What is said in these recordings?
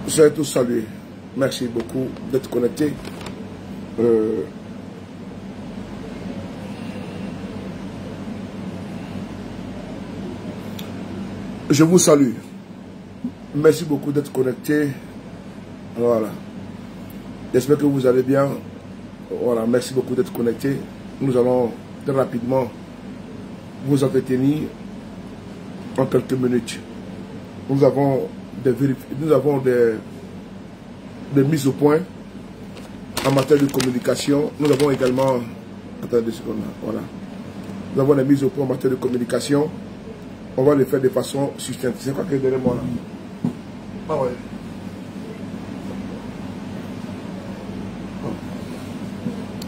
Soyez tous salués. Merci beaucoup d'être connectés. Je vous salue. Merci beaucoup d'être connectés. Voilà. J'espère que vous allez bien. Voilà, merci beaucoup d'être connectés. Nous allons très rapidement vous entretenir en quelques minutes. Nous avons des mises au point en matière de communication. Nous avons également... Attendez 2 secondes. Voilà. Nous avons des mises au point en matière de communication. On va les faire de façon succincte. C'est quoi qui est derrière moi là? Ah ouais.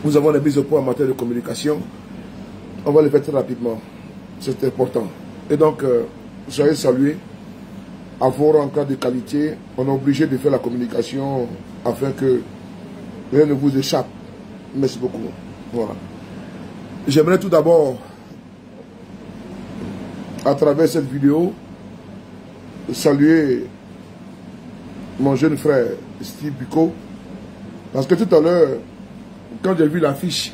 Nous avons des mises au point en matière de communication. On va les faire très rapidement. C'est important. Et donc, soyez salués. À vos rencontres de qualité, on est obligé de faire la communication afin que rien ne vous échappe. Merci beaucoup. Voilà. J'aimerais tout d'abord, à travers cette vidéo, saluer mon jeune frère Steve Biko. Parce que tout à l'heure, quand j'ai vu l'affiche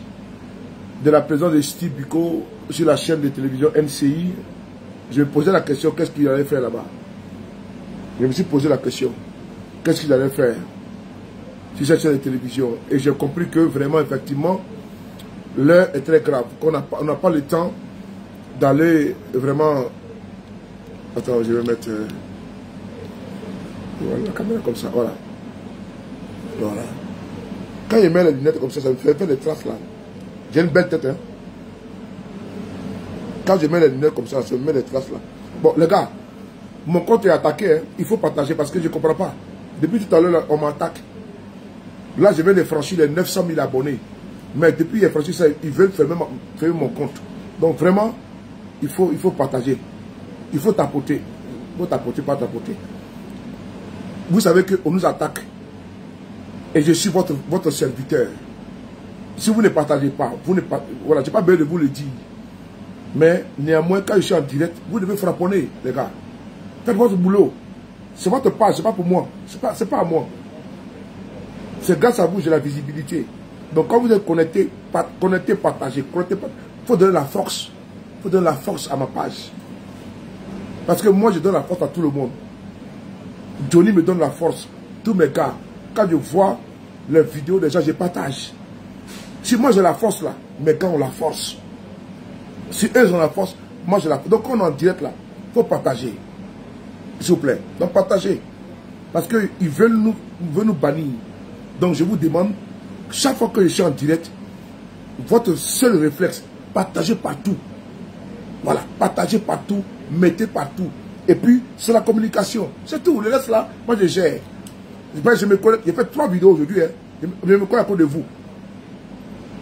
de la présence de Steve Biko sur la chaîne de télévision NCI, je me posais la question, qu'est-ce qu'il allait faire là-bas? Je me suis posé la question, qu'est-ce qu'il allait faire sur cette chaîne de télévision? Et j'ai compris que vraiment, effectivement, l'heure est très grave. On n'a pas le temps d'aller vraiment... Attends, je vais mettre voilà, la caméra comme ça, voilà. Voilà. Quand je mets les lunettes comme ça me fait des traces là. J'ai une belle tête, hein. Quand je mets les lunettes comme ça me met des traces là. Bon, les gars, mon compte est attaqué, hein. Il faut partager parce que je ne comprends pas. Depuis tout à l'heure, on m'attaque. Là, je viens de franchir les 900 000 abonnés. Mais depuis j'ai franchi ça, ils veulent fermer mon compte. Donc vraiment, il faut partager. Il faut tapoter. Il faut tapoter, pas tapoter. Vous savez qu'on nous attaque. Et je suis votre serviteur. Si vous ne partagez pas, voilà, je n'ai pas besoin de vous le dire. Mais néanmoins, quand je suis en direct, vous devez frapponner, les gars. Faites votre boulot. C'est votre page, c'est pas pour moi. C'est pas à moi. C'est grâce à vous, j'ai la visibilité. Donc quand vous êtes connecté, partagez. Il faut donner la force. Il faut donner la force à ma page. Parce que moi, je donne la force à tout le monde. Johnny me donne la force. Tous mes gars. Quand je vois les vidéos des gens, je partage. Si moi j'ai la force là, mes gars ont la force. Si eux ont la force, moi j'ai la force. Donc quand on est en direct là, il faut partager. S'il vous plaît. Donc partagez. Parce qu'ils veulent nous bannir. Donc je vous demande, chaque fois que je suis en direct, votre seul réflexe, partagez partout. Voilà, partagez partout, mettez partout. Et puis, c'est la communication. C'est tout. Le reste là, moi je gère. Je me connais, j'ai fait 3 vidéos aujourd'hui. Hein. Je me connais à cause de vous.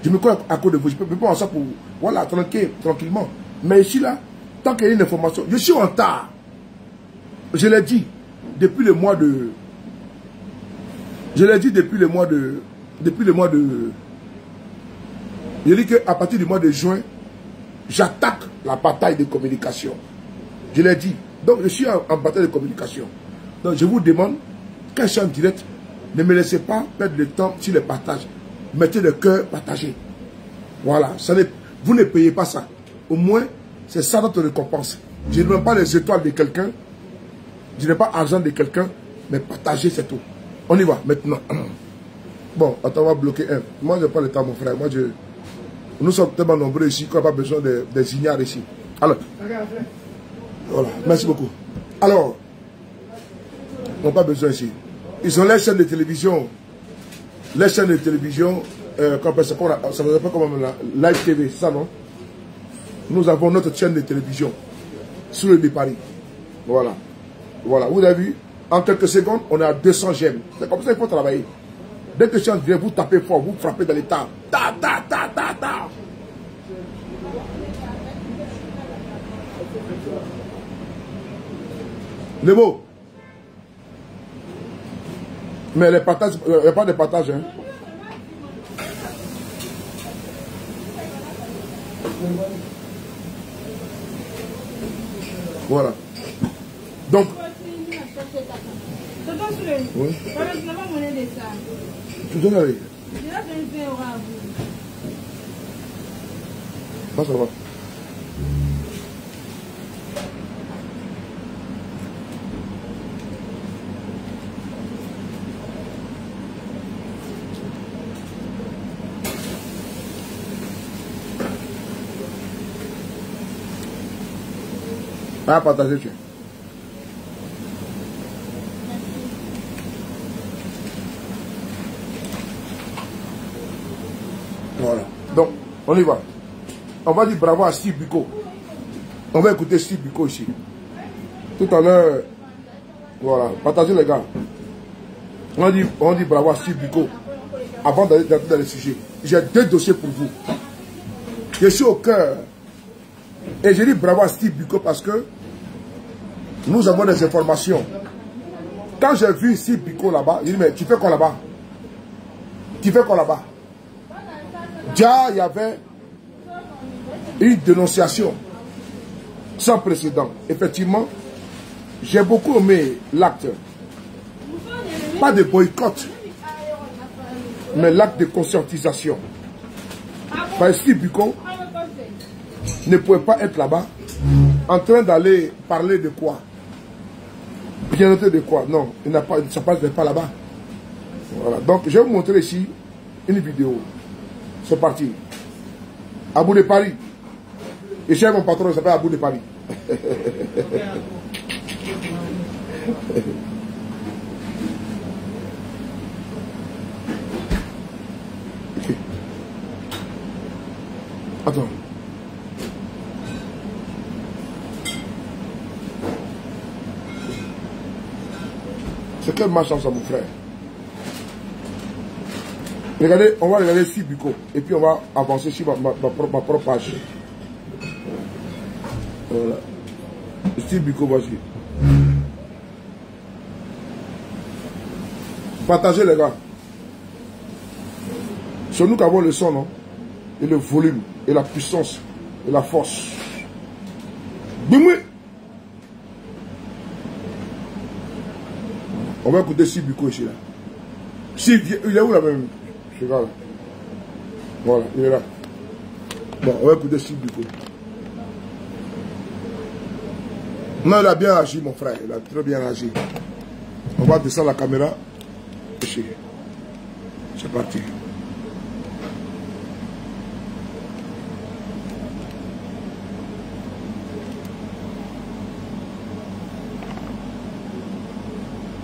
Je me connais à cause de vous. Je peux pas en ça pour... Voilà, tranquillement. Mais ici là, tant qu'il y a une information, je suis en retard. Je l'ai dit depuis le mois de... Je l'ai dit depuis le mois de... Je dis qu'à partir du mois de juin, j'attaque la bataille de communication. Je l'ai dit. Donc je suis en bataille de communication. Donc je vous demande, quand je suis en direct, ne me laissez pas perdre le temps sur le partage. Mettez le cœur, partagez. Voilà. Vous ne payez pas ça. Au moins, c'est ça notre récompense. Je ne demande pas les étoiles de quelqu'un. Je n'ai pas l'argent de quelqu'un. Mais partagez, c'est tout. On y va maintenant. Bon, attends, on va bloquer un. Moi, je n'ai pas le temps, mon frère. Nous sommes tellement nombreux ici qu'on n'a pas besoin des ignares ici. Alors, voilà. Merci beaucoup. Alors, on n'a pas besoin ici. Ils ont les chaînes de télévision. Les chaînes de télévision, ça s'appelle comme la Live TV, c'est ça, non? Nous avons notre chaîne de télévision sur le Paris. Voilà. Voilà. Vous avez vu, en quelques secondes, on est à 200 j'aime. C'est comme ça qu'il faut travailler. Dès que je suis en direct, vous tapez fort, vous frappez dans les temps. Ta, ta, ta, ta, ta. Les mots. Mais les partages, il n'y a pas de partage. Hein. Voilà. Donc, oui. Tu donnes avec. Ça va. Ah, partagez, tu. Voilà. Donc, on y va. On va dire bravo à Steve Biko. On va écouter Steve Biko ici. Tout à l'heure, voilà, partagez les gars. On dit bravo à Steve Biko. Avant d'aller dans le sujet, j'ai 2 dossiers pour vous. Je suis au cœur. Et je dis bravo à Steve Biko parce que nous avons des informations. Quand j'ai vu Steve Biko là-bas, il dit mais tu fais quoi là-bas? Tu fais quoi là-bas? Déjà, il y avait une dénonciation sans précédent. Effectivement, j'ai beaucoup aimé l'acte. Pas de boycott, mais l'acte de conscientisation. Parce que Steve Biko ne pouvait pas être là-bas en train d'aller parler de quoi? Bien noté de quoi? Non, il n'a pas, ça passe pas là-bas. Voilà. Donc, je vais vous montrer ici une vidéo. C'est parti. Abou de Paris. Et chez mon patron, il s'appelle Abou de Paris. Okay. Attends. C'est quelle malchance à mon frère? Regardez, on va regarder Steve Biko et puis on va avancer sur ma propre page. Voilà. Steve Biko, voici. Partagez les gars. C'est nous qui avons le son, non? Et le volume, et la puissance, et la force. Bimoui. On va écouter Steve Biko ici là. Steve, il est où là même? Je suis là. Voilà, il est là. Bon, on va écouter Steve Biko. Non, il a bien agi, mon frère. Il a très bien agi. On va descendre la caméra. Ici. C'est parti.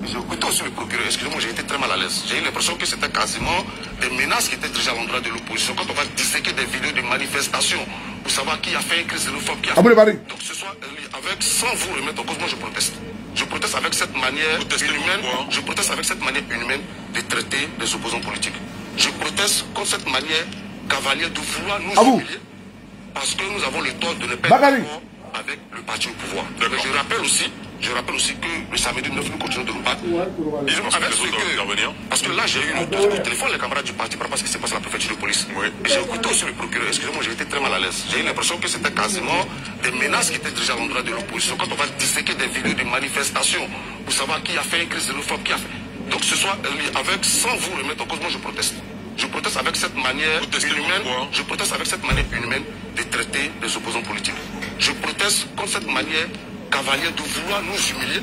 J'ai écouté aussi le procureur, excusez-moi, j'ai été très mal à l'aise. J'ai eu l'impression que c'était quasiment des menaces qui étaient dirigées à l'endroit de l'opposition. Quand on va disséquer des vidéos de manifestations pour savoir qui a fait une crise xénophobe, qui a fait... Donc ce soir, avec, sans vous remettre en cause, moi je proteste. Je proteste avec cette manière inhumaine, je proteste avec cette manière inhumaine de traiter les opposants politiques. Je proteste contre cette manière cavalière de vouloir nous humilier parce que nous avons le tort de ne pas être d'accord avec le parti au pouvoir. Mais je rappelle aussi que le samedi 9, nous continuons de nous battre. Parce que là, j'ai eu au téléphone les camarades du parti par rapport à ce qui s'est passé à la préfecture de police. Oui. Et j'ai écouté aussi le procureur. Excusez-moi, j'ai été très mal à l'aise. J'ai eu l'impression que c'était quasiment des menaces qui étaient dirigées à l'endroit de l'opposition. Quand on va disséquer des vidéos de manifestations pour savoir qui a fait une crise xénophobe, qui a fait. Donc ce soir, sans vous remettre en cause, moi je proteste. Je proteste avec cette manière inhumaine. Je proteste avec cette manière inhumaine de traiter les opposants politiques. Je proteste contre cette manière cavalière de vouloir nous humilier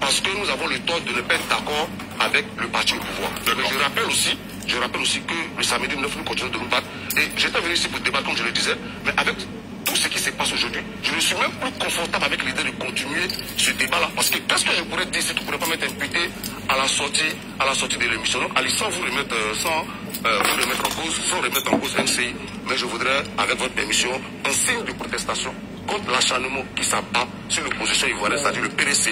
parce que nous avons le tort de ne pas être d'accord avec le parti au pouvoir. Mais je rappelle aussi que le samedi 9, nous continuons de nous battre. Et j'étais venu ici pour débattre, comme je le disais, mais avec tout ce qui se passe aujourd'hui, je ne suis même plus confortable avec l'idée de continuer ce débat-là. Parce que qu'est-ce que je pourrais dire si tu ne pourrais pas m'être imputé à la sortie de l'émission? Donc, allez, sans vous remettre en cause NCI, mais je voudrais, avec votre permission, un signe de protestation contre l'acharnement qui s'abat sur l'opposition ivoirienne, c'est-à-dire le PDCI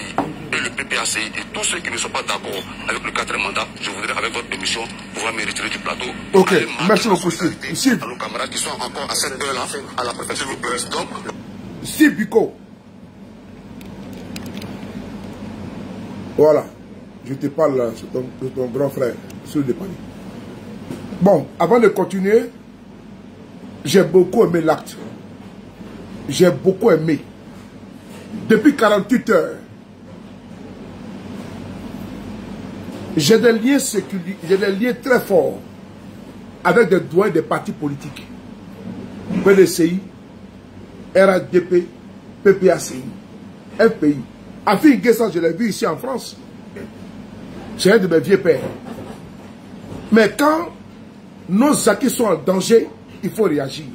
et le PPACI et tous ceux qui ne sont pas d'accord avec le 4e mandat. Je voudrais, avec votre permission, pouvoir me retirer du plateau. Ok, merci beaucoup, Steve. À nos camarades qui sont encore à cette heure-là à la préfecture de police. Donc, Steve Biko. Voilà. Je te parle là, de ton grand frère, sur le Paris. Bon, avant de continuer, j'ai beaucoup aimé l'acte. J'ai beaucoup aimé. depuis 48 heures. J'ai des liens sécuritaires, j'ai des liens très forts avec des doyens des partis politiques. PDCI, RADP, PPACI, FPI. Afin Guessa, je l'ai vu ici en France. C'est un de mes vieux pères. Mais quand nos acquis sont en danger, il faut réagir.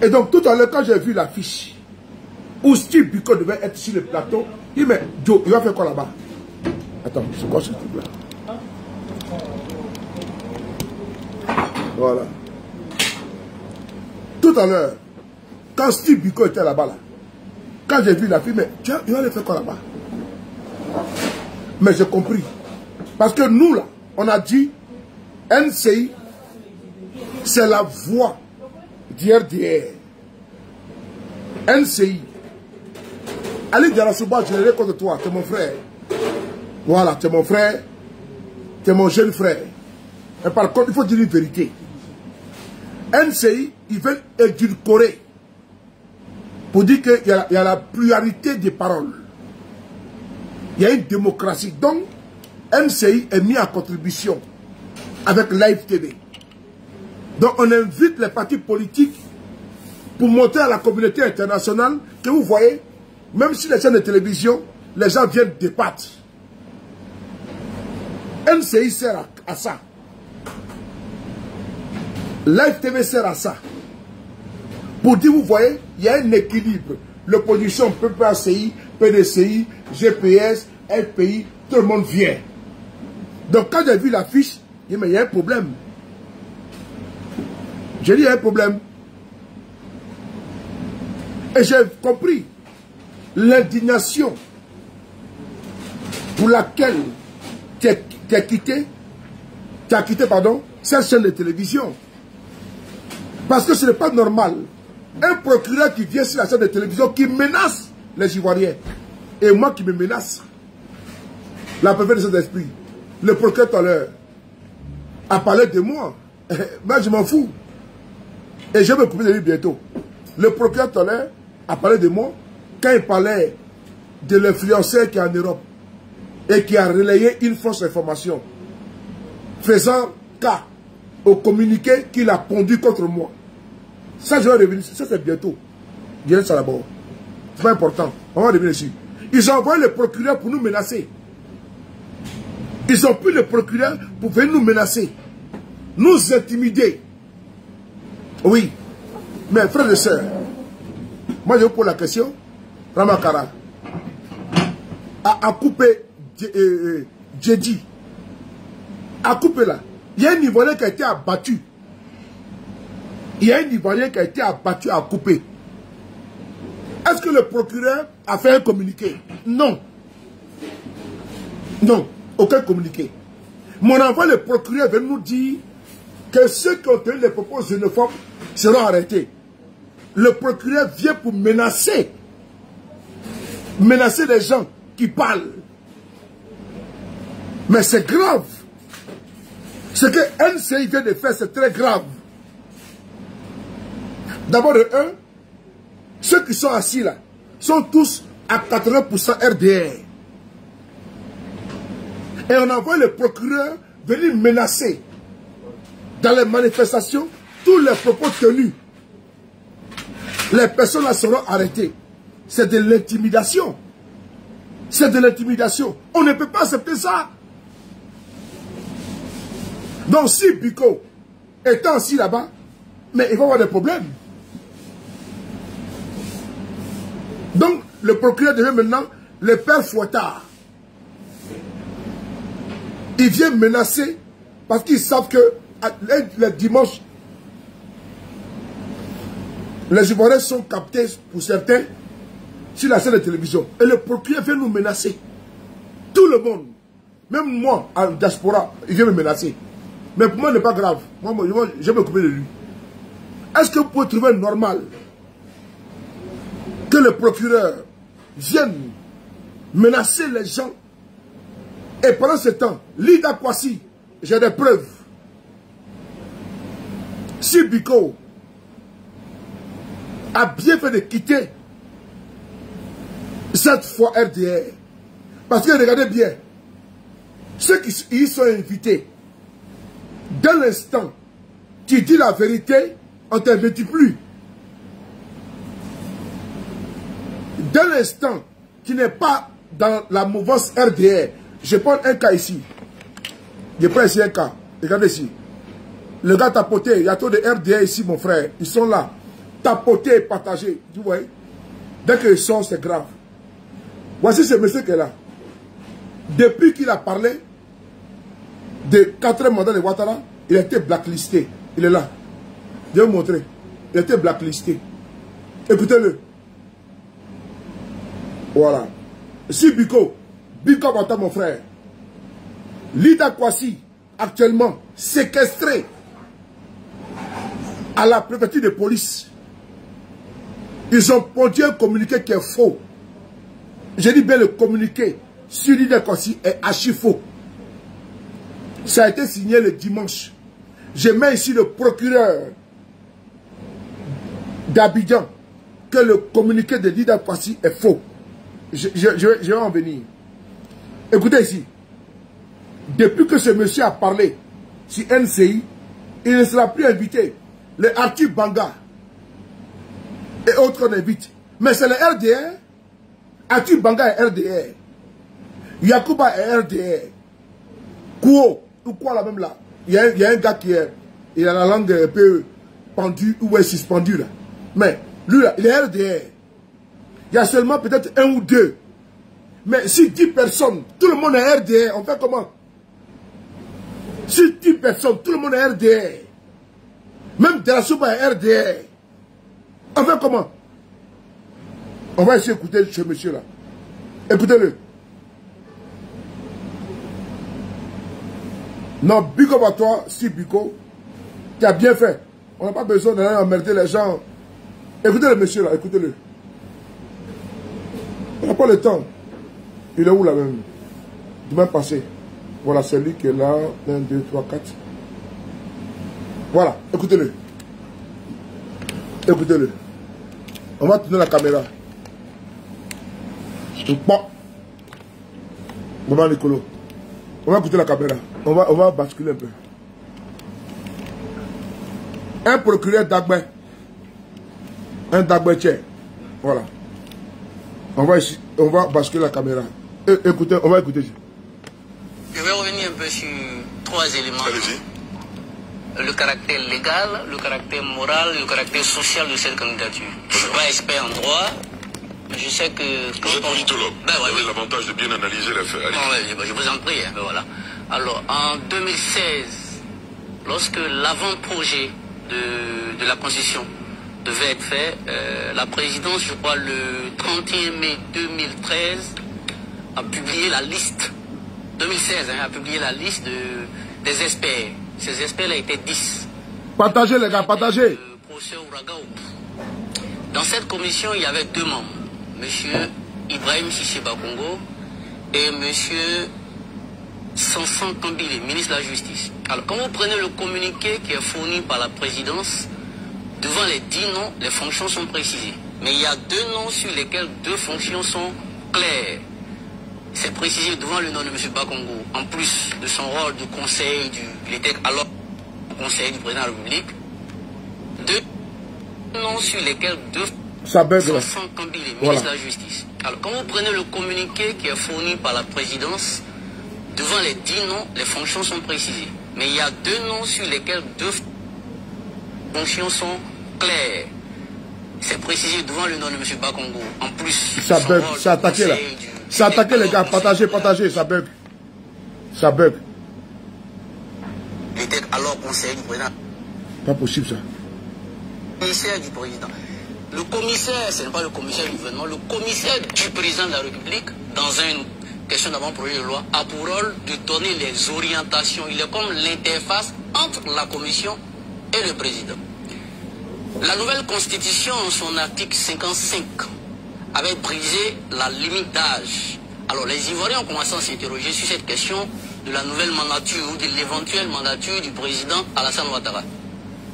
Et donc tout à l'heure, quand j'ai vu l'affiche où Steve Biko devait être sur le plateau, il dit mais Joe, il va faire quoi là-bas? Attends, c'est quoi ce truc-là? Voilà. Tout à l'heure, quand Steve Biko était là-bas, là, quand j'ai vu la fille, mais tiens, il va aller faire quoi là-bas? Mais j'ai compris. Parce que nous, là, on a dit, NCI, c'est la voix d'RDR. NCI. Ali Diarasouba, je l'ai contre toi, tu es mon frère. Voilà, tu es mon frère, tu es mon jeune frère. Mais par contre, il faut dire une vérité. NCI, ils veulent édulcorer pour dire qu'il y a la pluralité des paroles. Il y a une démocratie. Donc, NCI est mis en contribution avec Live TV. Donc, on invite les partis politiques pour montrer à la communauté internationale que vous voyez, même si les chaînes de télévision, les gens viennent débattre. NCI sert à ça. Live TV sert à ça. Pour dire, vous voyez, il y a un équilibre. L'opposition, PPACI, PDCI, GPS, FPI, tout le monde vient. Donc quand j'ai vu l'affiche, j'ai dit, mais il y a un problème. J'ai dit, il y a un problème. Et j'ai compris l'indignation pour laquelle tu as quitté cette chaîne de télévision. Parce que ce n'est pas normal. Un procureur qui vient sur la chaîne de télévision qui menace les Ivoiriens. Et moi qui me menace. La préfète de cet esprit. Le procureur tout à l'heure a parlé de moi. Moi je m'en fous. Et je vais me couper de lui bientôt. Le procureur tout à l'heure a parlé de moi quand il parlait de l'influenceur qui est en Europe et qui a relayé une fausse information faisant cas au communiqué qu'il a pondu contre moi. Ça, je vais revenir. Ça, c'est bientôt. Je laisse ça d'abord. C'est pas important. On va revenir dessus. Ils ont envoyé le procureur pour nous menacer. Ils ont pris le procureur pour venir nous menacer. Nous intimider. Oui. Mais frères et sœurs, moi je vous pose la question. Ramakara a coupé Djedji. A coupé là. Il y a un Ivoirien qui a été abattu. Il y a un Ivoirien qui a été abattu à couper. Est-ce que le procureur a fait un communiqué? Non. Non, aucun communiqué. Mais on envoie le procureur venir nous dire que ceux qui ont tenu les propos xénophobes seront arrêtés. Le procureur vient pour menacer. Menacer les gens qui parlent. Mais c'est grave. Ce que NCI vient de faire, c'est très grave. D'abord, ceux qui sont assis là, sont tous à 80% RDR. Et on envoie le procureur venir menacer dans les manifestations tous les propos tenus. Les personnes là seront arrêtées. C'est de l'intimidation. C'est de l'intimidation. On ne peut pas accepter ça. Donc si Biko étant assis là-bas, mais il va y avoir des problèmes. Donc le procureur devient maintenant le père Fouettard. Il vient menacer parce qu'ils savent que le dimanche, les Ivoiriens sont captés pour certains sur la scène de télévision. Et le procureur vient nous menacer. Tout le monde. Même moi, en diaspora, il vient me menacer. Mais pour moi, ce n'est pas grave. Moi, je vais me couper de lui. Est-ce que vous pouvez trouver normal que le procureur vienne menacer les gens? Et pendant ce temps, Lida Kwasi, j'ai des preuves. Si Biko a bien fait de quitter cette fois RDR. Parce que regardez bien, ceux qui y sont invités, dès l'instant tu dis la vérité, on ne t'invite plus. Dès l'instant tu n'es pas dans la mouvance RDR, je prends un cas ici. Je prends ici un cas. Regardez ici. Le gars tapoté, il y a trop de RDR ici, mon frère. Ils sont là. Tapoté et partagé. Tu vois? Dès qu'ils sortent, c'est grave. Voici ce monsieur qui est là. Depuis qu'il a parlé de 4 mandats de Ouattara, il a été blacklisté. Il est là. Je vais vous montrer. Il a été blacklisté. Écoutez-le. Voilà. Si Biko Bata, mon frère. Lida Kwasi, actuellement séquestré à la préfecture de police. Ils ont produit un communiqué qui est faux. J'ai dit bien le communiqué sur Lida Kwasi est archi faux. Ça a été signé le dimanche. Je mets ici le procureur d'Abidjan que le communiqué de Lida Kwasi est faux. Je vais en venir. Écoutez ici. Depuis que ce monsieur a parlé sur NCI, il ne sera plus invité. Le Arthur Banga et autres on invite. Mais c'est le RDR. Arthur Banga est RDR. Yacouba est RDR. Kouo, ou quoi là même là. Il y a un gars qui est, il a la langue un peu pendue ou est suspendue là. Mais lui là, il est RDR. Il y a seulement peut-être 1 ou 2. Mais si 10 personnes, tout le monde est RDR, on fait comment? Si 10 personnes, tout le monde est RDR. Même Derasouba est RDR. On fait comment? On va essayer d'écouter ce monsieur-là. Écoutez-le. Non, Biko à toi, si Biko, tu as bien fait. On n'a pas besoin d'aller emmerder les gens. Écoutez le monsieur là, écoutez-le. On n'a pas le temps. Il est où là même? Demain passé. Voilà, c'est lui qui est là. 1, 2, 3, 4. Voilà, écoutez-le. Écoutez-le. On va tourner la caméra. Bon. Maman Nicolo. On va écouter la caméra. On va basculer un peu. Un procureur d'Agbé. Un d'Agbé tchè. Voilà. On va basculer la caméra. Écoutez, on va écouter. Je vais revenir un peu sur 3 éléments. Allez-y. Le caractère légal, le caractère moral, le caractère social de cette candidature. Je ne suis pas expert en droit. Je sais que... Vous êtes politologue. Vous avez l'avantage de bien analyser les faits. Je vous en prie. Ben voilà. Alors, en 2016, lorsque l'avant-projet de la Constitution devait être fait, la présidence, je crois, le 31 mai 2013, a publié la liste. 2016, a publié la liste des experts. Ces experts-là étaient 10. Partagez les gars, partagez. Professeur Ouraga. Dans cette commission, il y avait 2 membres. Monsieur Ibrahim Chiché Bakongo et monsieur Sansan Kambile, ministre de la Justice. Alors, quand vous prenez le communiqué qui est fourni par la présidence, devant les 10 noms, les fonctions sont précisées. Mais il y a 2 noms sur lesquels 2 fonctions sont claires. C'est précisé devant le nom de M. Bakongo, en plus de son rôle de conseil il était alors conseiller du président de la République. 2 noms sur lesquels 2 Sansan Kambile, ministre de la Justice. Alors, quand vous prenez le communiqué qui est fourni par la présidence, devant les 10 noms, les fonctions sont précisées. Mais il y a 2 noms sur lesquels 2 fonctions sont claires. C'est précisé devant le nom de M. Bakongo, en plus. Ça bug, c'est attaqué là. C'est attaqué les gars, partagez, ça bug. Ça bug. Il était alors conseiller du président. Pas possible ça. Commissaire du président. Le commissaire, ce n'est pas le commissaire du gouvernement, le commissaire du président de la République, dans une question d'avant-projet de loi, a pour rôle de donner les orientations. Il est comme l'interface entre la commission et le président. La nouvelle constitution, en son article 55, avait brisé la limite d'âge. Alors les Ivoiriens ont commencé à s'interroger sur cette question de la nouvelle mandature ou de l'éventuelle mandature du président Alassane Ouattara.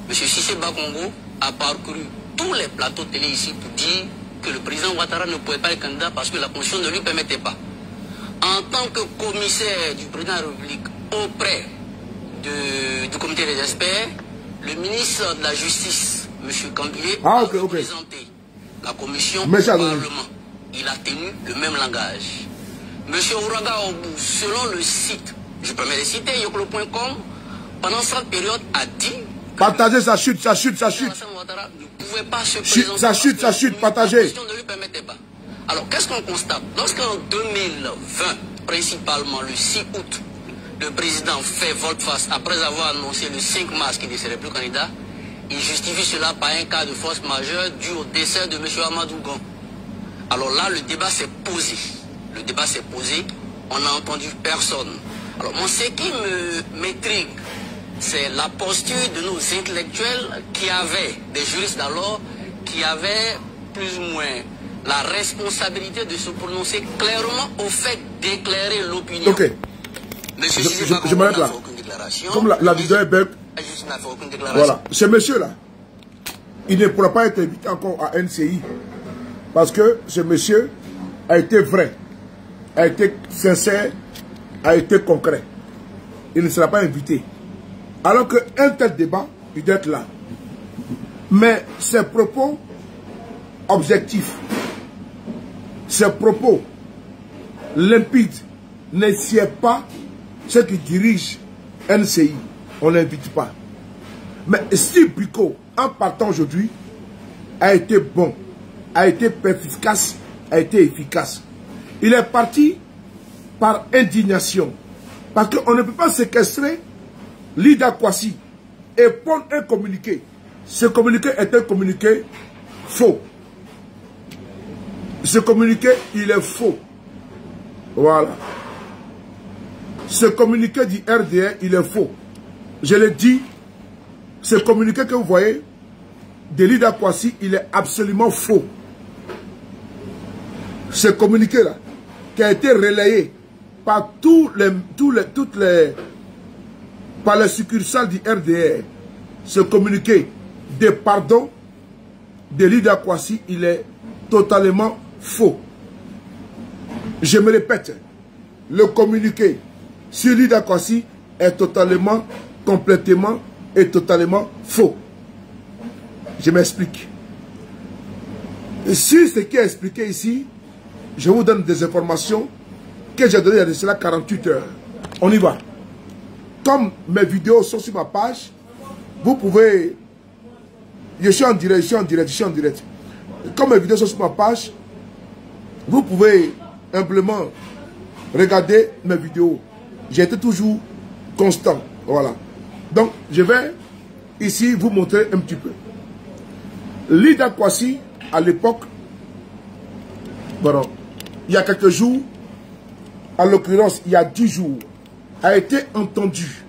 M. Cissé Bakongo a parcouru tous les plateaux télé ici pour dire que le président Ouattara ne pouvait pas être candidat parce que la Constitution ne lui permettait pas. En tant que commissaire du président de la République auprès du comité des experts, le ministre de la Justice, M. Kambilé, a présenté la commission au Parlement. Il a tenu le même langage. M. Ouraga Obou, selon le site, je peux me les citer, yoklo.com, pendant cette période a dit... Partagez, ça chute, ça chute, ça chute. Ne pouvait pas se présenter ça chute, partagez. La Constitution ne lui permettait pas. Alors, qu'est-ce qu'on constate? Lorsqu'en 2020, principalement le 6 août, le président fait volte-face après avoir annoncé le 5 mars qu'il ne serait plus candidat, il justifie cela par un cas de force majeure dû au décès de M. Amadou Gon. Alors là, le débat s'est posé. Le débat s'est posé, on n'a entendu personne. Alors, moi, ce qui m'intrigue, c'est la posture de nos intellectuels qui avaient, des juristes d'alors, qui avaient plus ou moins la responsabilité de se prononcer clairement au fait d'éclairer l'opinion. Ok. Je m'arrête là. Comme la vidéo est belle. Voilà. Ce monsieur-là, il ne pourra pas être invité encore à NCI. Parce que ce monsieur a été vrai, a été sincère, a été concret. Il ne sera pas invité. Alors qu'un tel débat, il doit être là. Mais ses propos objectifs, ses propos limpides, ne sied pas ceux qui dirigent NCI. On ne l'invite pas. Mais Steve Biko, en partant aujourd'hui, a été bon, a été perspicace, a été efficace. Il est parti par indignation. Parce qu'on ne peut pas séquestrer Lida Kwasi et prendre un communiqué. Ce communiqué est un communiqué faux. Ce communiqué, il est faux. Voilà. Ce communiqué du RDR, il est faux. Je l'ai dit, ce communiqué que vous voyez de Lida Kwasi, il est absolument faux. Ce communiqué-là, qui a été relayé par par les succursales du RDR, ce communiqué de pardon de Lida Kwasi, il est totalement faux. Je me répète, le communiqué sur Lida Kwasi est totalement, complètement et totalement faux. Je m'explique. Si ce qui est expliqué ici, je vous donne des informations que j'ai données il y a de cela 48 heures. On y va. Comme mes vidéos sont sur ma page, vous pouvez... Je suis en direct. Comme mes vidéos sont sur ma page, vous pouvez simplement regarder mes vidéos. J'ai été toujours constant. Voilà. Donc, je vais ici vous montrer un petit peu. Lida Kwasi, à l'époque, bon, il y a quelques jours, en l'occurrence, il y a 10 jours, a été entendu.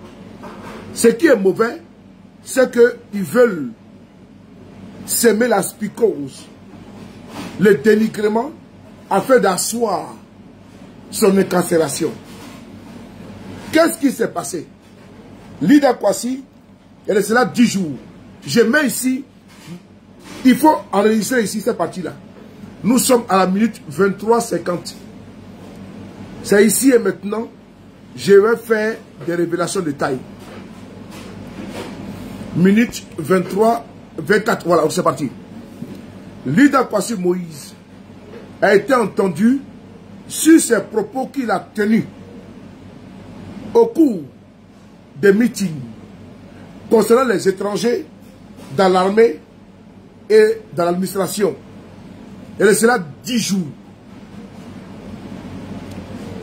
Ce qui est mauvais, c'est qu'ils veulent s'aimer la spicose, le dénigrement, afin d'asseoir son incarcération. Qu'est-ce qui s'est passé? Lida Kwasi, elle est là 10 jours. Je mets ici, il faut enregistrer ici cette partie-là. Nous sommes à la minute 23:50. C'est ici et maintenant, je vais faire des révélations de taille. Minute 24, voilà, c'est parti. Lida Kwasi Moïse a été entendu sur ses propos qu'il a tenus au cours des meetings concernant les étrangers dans l'armée et dans l'administration. Et de cela 10 jours.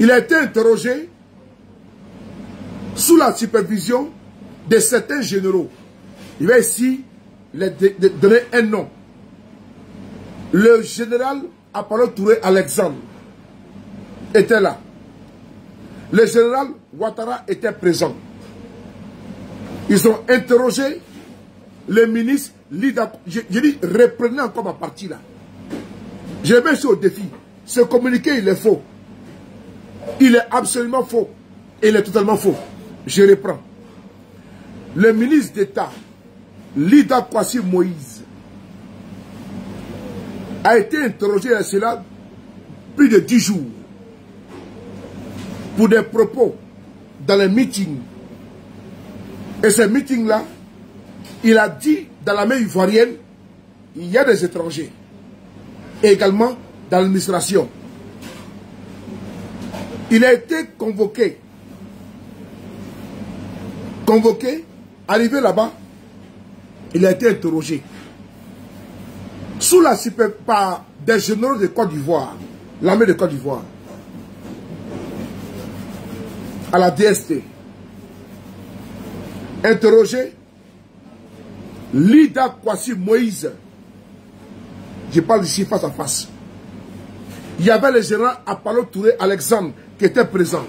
Il a été interrogé sous la supervision de certains généraux. Il va ici donner un nom. Le général Apollo Touré Alexandre était là. Le général Ouattara était présent. Ils ont interrogé le ministre Lida. Je dis, reprenez encore ma partie là. Je mets sur au défi. Ce communiqué, il est faux. Il est absolument faux. Il est totalement faux. Je reprends. Le ministre d'État, Lida Kwasi Moïse, a été interrogé à cela plus de 10 jours pour des propos dans les meetings. Et ces meetings-là, il a dit dans la main ivoirienne, il y a des étrangers. Et également dans l'administration. Il a été convoqué. Arrivé là-bas, il a été interrogé. Sous la supervision par des généraux de Côte d'Ivoire, l'armée de Côte d'Ivoire, à la DST. Interrogé, Lida Kwasi Moïse. Je parle ici face à face. Il y avait le général Apollo Touré Alexandre qui était présent.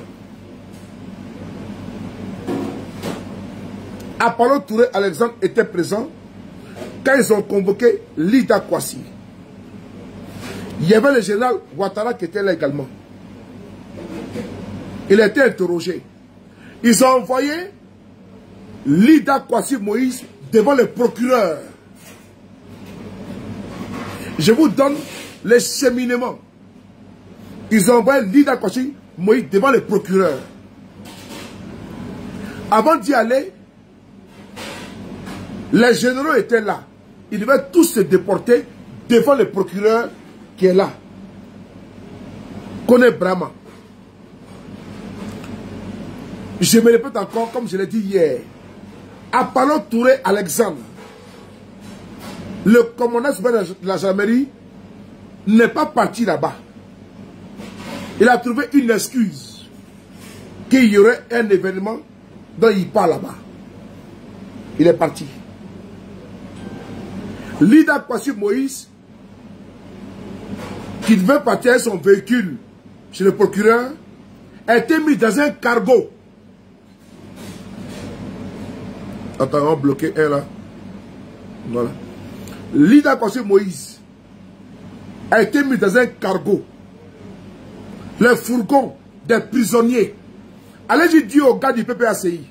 Apollo Touré Alexandre était présent quand ils ont convoqué Lida Kwasi. Il y avait le général Ouattara qui était là également. Il a été interrogé. Ils ont envoyé Lida Kwasi Moïse devant le procureur. Je vous donne les cheminements. Ils ont envoyé Lida Kwasi Moïse devant le procureur. Avant d'y aller, les généraux étaient là. Ils devaient tous se déporter devant le procureur qui est là. Kone Brahma. Je me répète encore, comme je l'ai dit hier. Apollo Touré Alexandre, le commandant de la gendarmerie, n'est pas parti là-bas. Il a trouvé une excuse qu'il y aurait un événement dont il part là-bas. Il est parti. Lida Kwasi Moïse, qui devait partir avec son véhicule chez le procureur, a été mis dans un cargo. Attends, on va bloquer un là. Voilà. Lida Kwasi Moïse a été mis dans un cargo. Le fourgon des prisonniers. Allez-y dire aux gars du PPACI.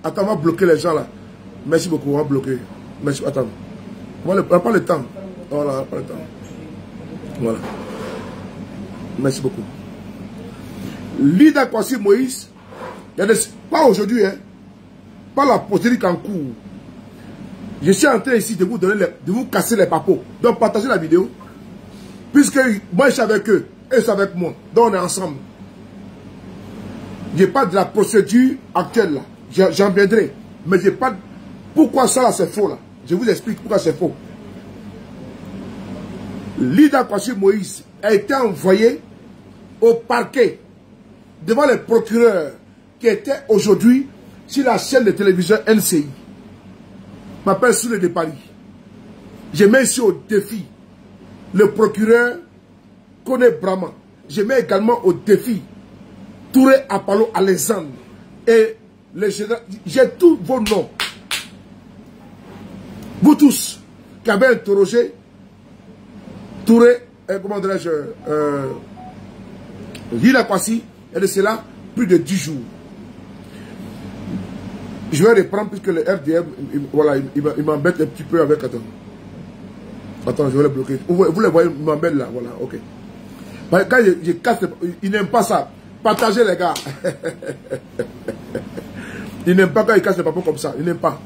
Attends, on va bloquer les gens là. Merci beaucoup, on va bloquer. Merci, attends. On n'a pas le temps. Voilà, on n'a pas le temps. Voilà. Merci beaucoup. Lida Kwasi Moïse, pas aujourd'hui, hein. Pas la procédure en cours. Je suis en train ici de vous donner de vous casser les papos. Donc partagez la vidéo. Puisque moi je suis avec eux, et c'est avec moi. Donc on est ensemble. Je parle de la procédure actuelle là. J'en viendrai. Mais je parle pourquoi ça là c'est faux là. Je vous explique pourquoi c'est faux. Lida Kwasi Moïse a été envoyé au parquet devant le procureur qui était aujourd'hui sur la chaîne de télévision NCI. Je m'appelle Soule de Paris. Je mets ici au défi le procureur Kone Brahma. Je mets également au défi Touré Apollo Alexandre et le général. J'ai tous vos noms. Vous tous qui avez interrogé Touré, comment dirais-je, Lida Kwasi, et de cela plus de 10 jours. Je vais reprendre puisque le RDM, voilà, il m'embête un petit peu avec. Attends, je vais le bloquer. Vous le voyez, il m'embête là, voilà, ok. Quand je casse, il n'aime pas ça. Partagez les gars. Il n'aime pas quand il casse les papos comme ça. Il n'aime pas.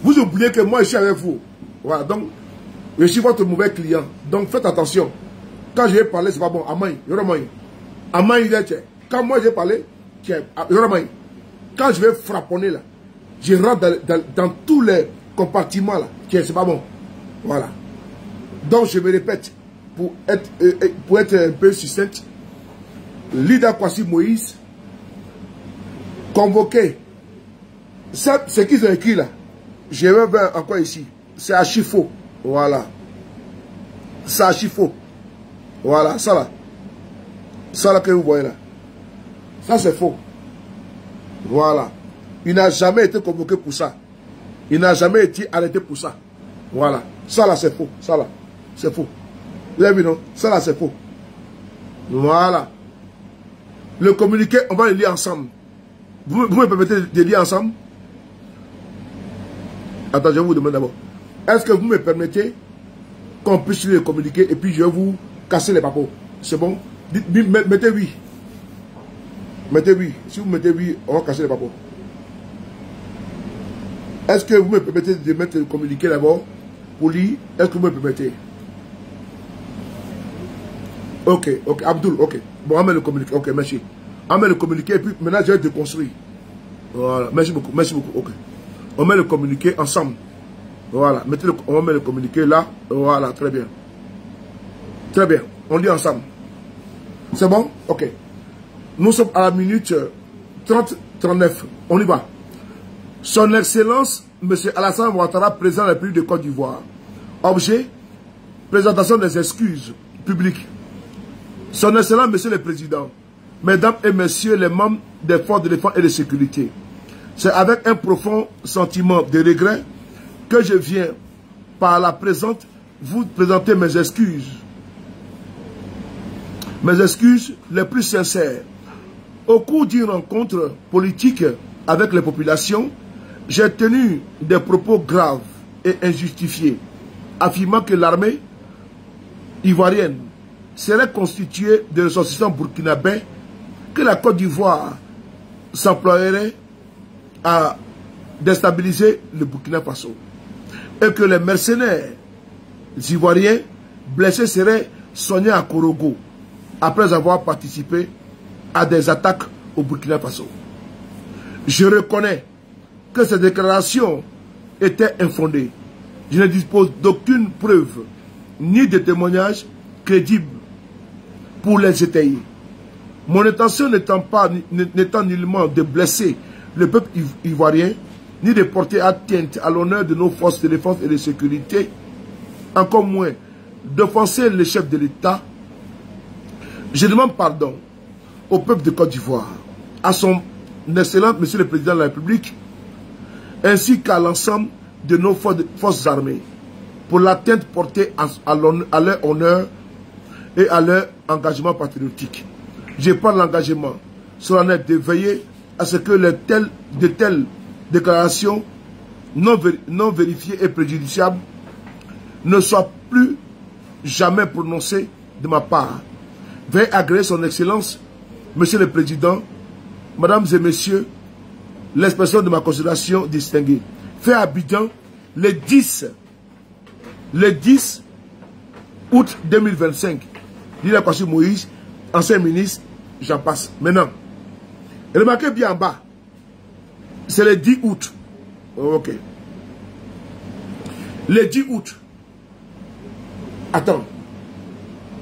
Vous oubliez que moi je suis avec vous. Voilà, donc je suis votre mauvais client. Donc faites attention. Quand je vais parler, c'est pas bon. Amay, Yoromay. Amay, il est. Quand moi j'ai parlé, Yoromay. Quand je vais frapponner là, je rentre dans tous les compartiments là. C'est pas bon. Voilà. Donc je me répète, pour être un peu succinct, Lida Kwasi Moïse, convoqué. Ce qu'ils ont écrit là, je vais voir encore ici. C'est archi faux. Voilà. C'est archi faux. Voilà, ça là. Ça là que vous voyez là. Ça c'est faux. Voilà. Il n'a jamais été convoqué pour ça. Il n'a jamais été arrêté pour ça. Voilà. Ça là c'est faux. Ça là. C'est faux. Vous avez vu non? Ça là c'est faux. Voilà. Le communiqué, on va le lire ensemble. Vous me permettez de lire ensemble? Attends, je vous demande d'abord. Est-ce que vous me permettez qu'on puisse les communiquer et puis je vais vous casser les papeaux. C'est bon? Mettez oui. Mettez oui. Si vous mettez oui, on va casser les papeaux. Est-ce que vous me permettez de mettre le communiqué d'abord pour lire? Est-ce que vous me permettez? Ok, ok, Abdul, ok. Bon, on met le communiqué, ok, merci. On met le communiqué et puis maintenant je vais déconstruire. Voilà, merci beaucoup, ok. On met le communiqué ensemble. Voilà, on va mettre le communiqué là. Voilà, très bien. Très bien, on lit ensemble. C'est bon? Ok. Nous sommes à la minute 30-39. On y va. Son Excellence, M. Alassane Ouattara, président de la République de Côte d'Ivoire. Objet, présentation des excuses publiques. Son Excellence, Monsieur le Président, Mesdames et Messieurs les membres des forces de défense et de sécurité, c'est avec un profond sentiment de regret que je viens, par la présente, vous présenter mes excuses. Mes excuses les plus sincères. Au cours d'une rencontre politique avec les populations, j'ai tenu des propos graves et injustifiés, affirmant que l'armée ivoirienne serait constituée de ressortissants burkinabés, que la Côte d'Ivoire s'emploierait à déstabiliser le Burkina Faso et que les mercenaires ivoiriens blessés seraient soignés à Korogo après avoir participé à des attaques au Burkina Faso. Je reconnais que ces déclarations étaient infondées. Je ne dispose d'aucune preuve ni de témoignages crédibles pour les étayer. Mon intention n'étant nullement de blesser le peuple ivoirien, ni de porter atteinte à l'honneur de nos forces de défense et de sécurité, encore moins d'offenser le chef de l'État, je demande pardon au peuple de Côte d'Ivoire, à son excellent Monsieur le Président de la République, ainsi qu'à l'ensemble de nos forces armées, pour l'atteinte portée à leur honneur et à leur engagement patriotique. Je prends l'engagement solennel de veiller à ce que de telles déclarations non vérifiées et préjudiciables ne soient plus jamais prononcées de ma part. Veuillez agréer son Excellence, Monsieur le Président, Mesdames et Messieurs, l'expression de ma considération distinguée. Fait à Abidjan le 10 août 2025. Lila Kwasi Moïse, ancien ministre, j'en passe. Maintenant, remarquez bien en bas, c'est le 10 août. Oh, ok. Le 10 août. Attends.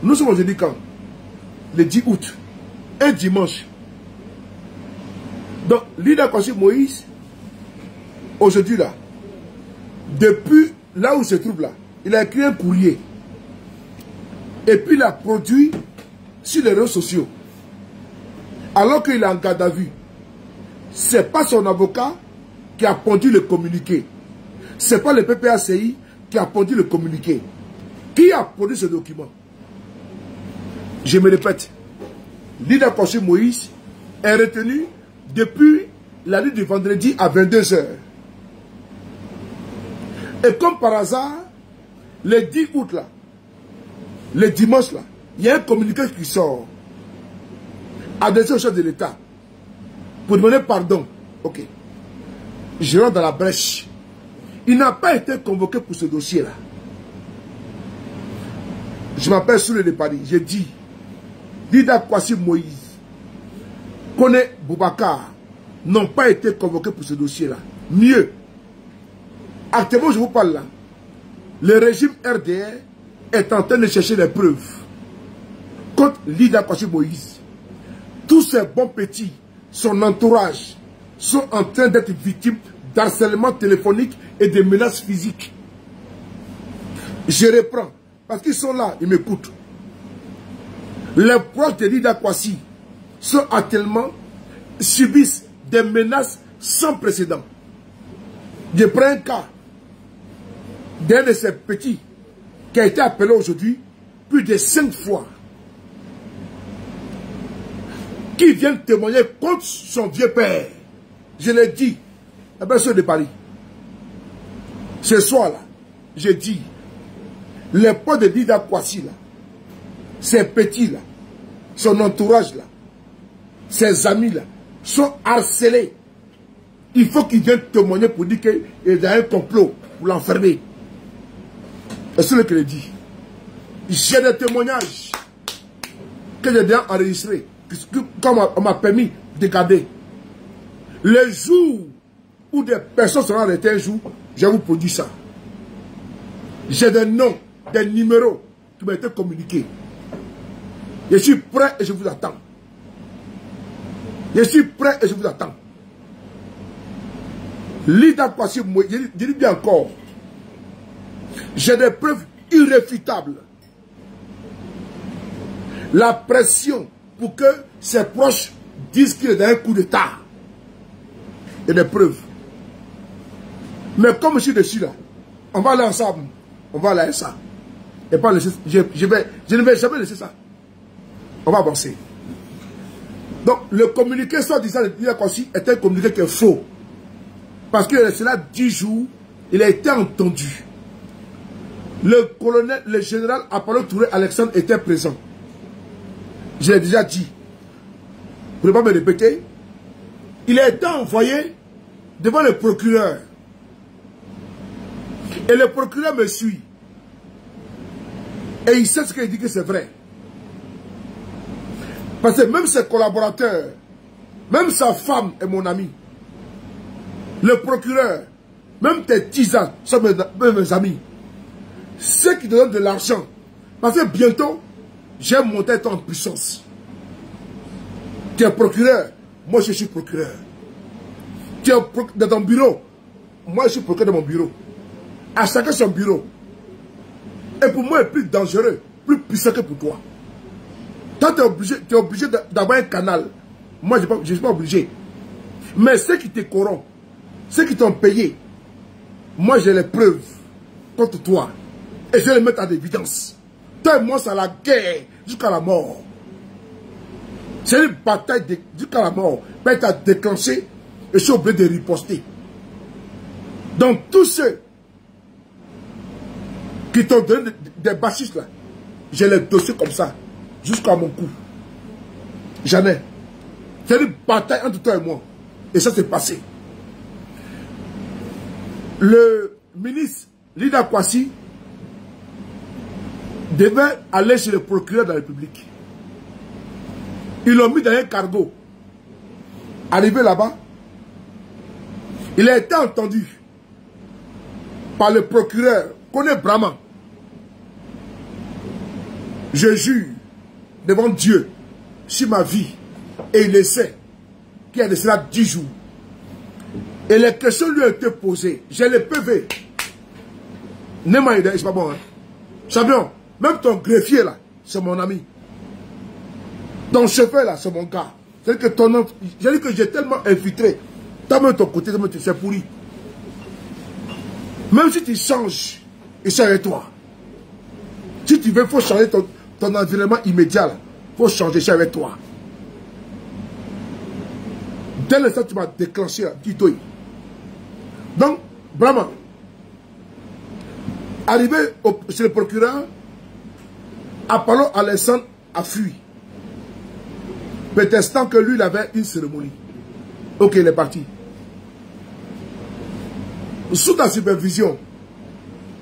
Nous sommes aujourd'hui quand? Le 10 août. Un dimanche. Donc, Lila Kwasi Moïse, aujourd'hui là, depuis là où il se trouve là, il a écrit un courrier. Et puis il a produit sur les réseaux sociaux. Alors qu'il est en garde à vue. Ce n'est pas son avocat qui a pondu le communiqué. Ce n'est pas le PPACI qui a pondu le communiqué. Qui a produit ce document? Je me répète. Lila Kwasi Moïse est retenu depuis la nuit du vendredi à 22 h. Et comme par hasard, le 10 août là, le dimanche là, il y a un communiqué qui sort adressé au chef de l'État pour demander pardon. Ok. Je rentre dans la brèche. Il n'a pas été convoqué pour ce dossier-là. Je m'appelle Soule de Paris. J'ai dit, Lila Kwasi Moïse, Kone Boubacar n'ont pas été convoqués pour ce dossier-là. Mieux, actuellement je vous parle là, le régime RDR est en train de chercher des preuves contre Lila Kwasi Moïse. Tous ces bons petits, son entourage, sont en train d'être victimes d'harcèlement téléphonique et de menaces physiques. Je reprends, parce qu'ils sont là, ils m'écoutent. Les proches de Lila Kwasi sont actuellement, subissent des menaces sans précédent. Je prends un cas d'un de ces petits qui a été appelé aujourd'hui plus de 5 fois, qui vient témoigner contre son vieux père. Je l'ai dit, à personne de Paris. Ce soir-là, j'ai dit, Les potes de Lida Kwasi, là, ces petits, là, son entourage, là, ses amis, là, sont harcelés. Il faut qu'ils viennent témoigner pour dire qu'il y a un complot pour l'enfermer. Et c'est ce que je dis. J'ai des témoignages que j'ai déjà enregistrés, comme on m'a permis de garder. Le jour où des personnes seront arrêtées un jour, je vous produis ça. J'ai des noms, des numéros qui m'ont été communiqués. Je suis prêt et je vous attends. Je suis prêt et je vous attends. Lida Kwasi, je dis bien encore, j'ai des preuves irréfutables. La pression pour que ses proches disent qu'il est dans un coup d'État. Il y a des preuves. Mais comme je suis dessus là, on va aller ensemble. On va aller à ça. Et pas laisser, je ne vais jamais laisser ça. On va avancer. Donc, le communiqué soit disant de Lida Kwasi est un communiqué qui est faux. Parce que cela 10 jours, il a été entendu. Le colonel, le général Apollo Touré Alexandre était présent. Je l'ai déjà dit. Pour ne pas me répéter, il a été envoyé devant le procureur. Et le procureur me suit. Et il sait ce qu'il dit que c'est vrai. Parce que même ses collaborateurs, même sa femme est mon ami. Le procureur, même tes tisans sont mes amis. Ceux qui te donnent de l'argent. Parce que bientôt, j'ai monté en puissance. Tu es procureur, moi je suis procureur. Tu es dans ton bureau, moi je suis procureur dans mon bureau. À chacun son bureau. Et pour moi, il est plus dangereux, plus puissant que pour toi. Toi, tu es obligé d'avoir un canal. Moi, je ne suis pas obligé. Mais ceux qui te corrompent, ceux qui t'ont payé, moi j'ai les preuves contre toi. Et je vais les mettre en évidence. Toi et moi, c'est la guerre jusqu'à la mort. C'est une bataille jusqu'à la mort. Mais tu as déclenché et je suis obligé de riposter. Donc tous ceux qui t'ont donné des bâchisses là, j'ai les dossiers comme ça, jusqu'à mon cou. J'en ai. C'est une bataille entre toi et moi. Et ça s'est passé. Le ministre Lida Kwasi devait aller chez le procureur de la République. Ils l'ont mis dans un cargo. Arrivé là-bas, il a été entendu par le procureur, connaît Brahman. Je jure devant Dieu, sur ma vie, et il le sait, qu'il y a de cela 10 jours. Et les questions lui ont été posées. J'ai le PV. Nema Ida, c'est pas bon, hein. Champion, même ton greffier là, c'est mon ami. Ton chauffeur là, c'est mon gars. C'est que ton nom, j'ai dit que j'ai tellement infiltré. T'as même ton côté, c'est pourri. Même si tu changes, il sera avec toi. Si tu veux, il faut changer ton environnement immédiat. Il faut changer, c'est avec toi. Dès l'instant que tu m'as déclenché, dis-toi. Donc, vraiment, arrivé chez le procureur, Apollo Alexandre a fui. Prétextant que lui, il avait une cérémonie. Ok, il est parti. Sous ta supervision,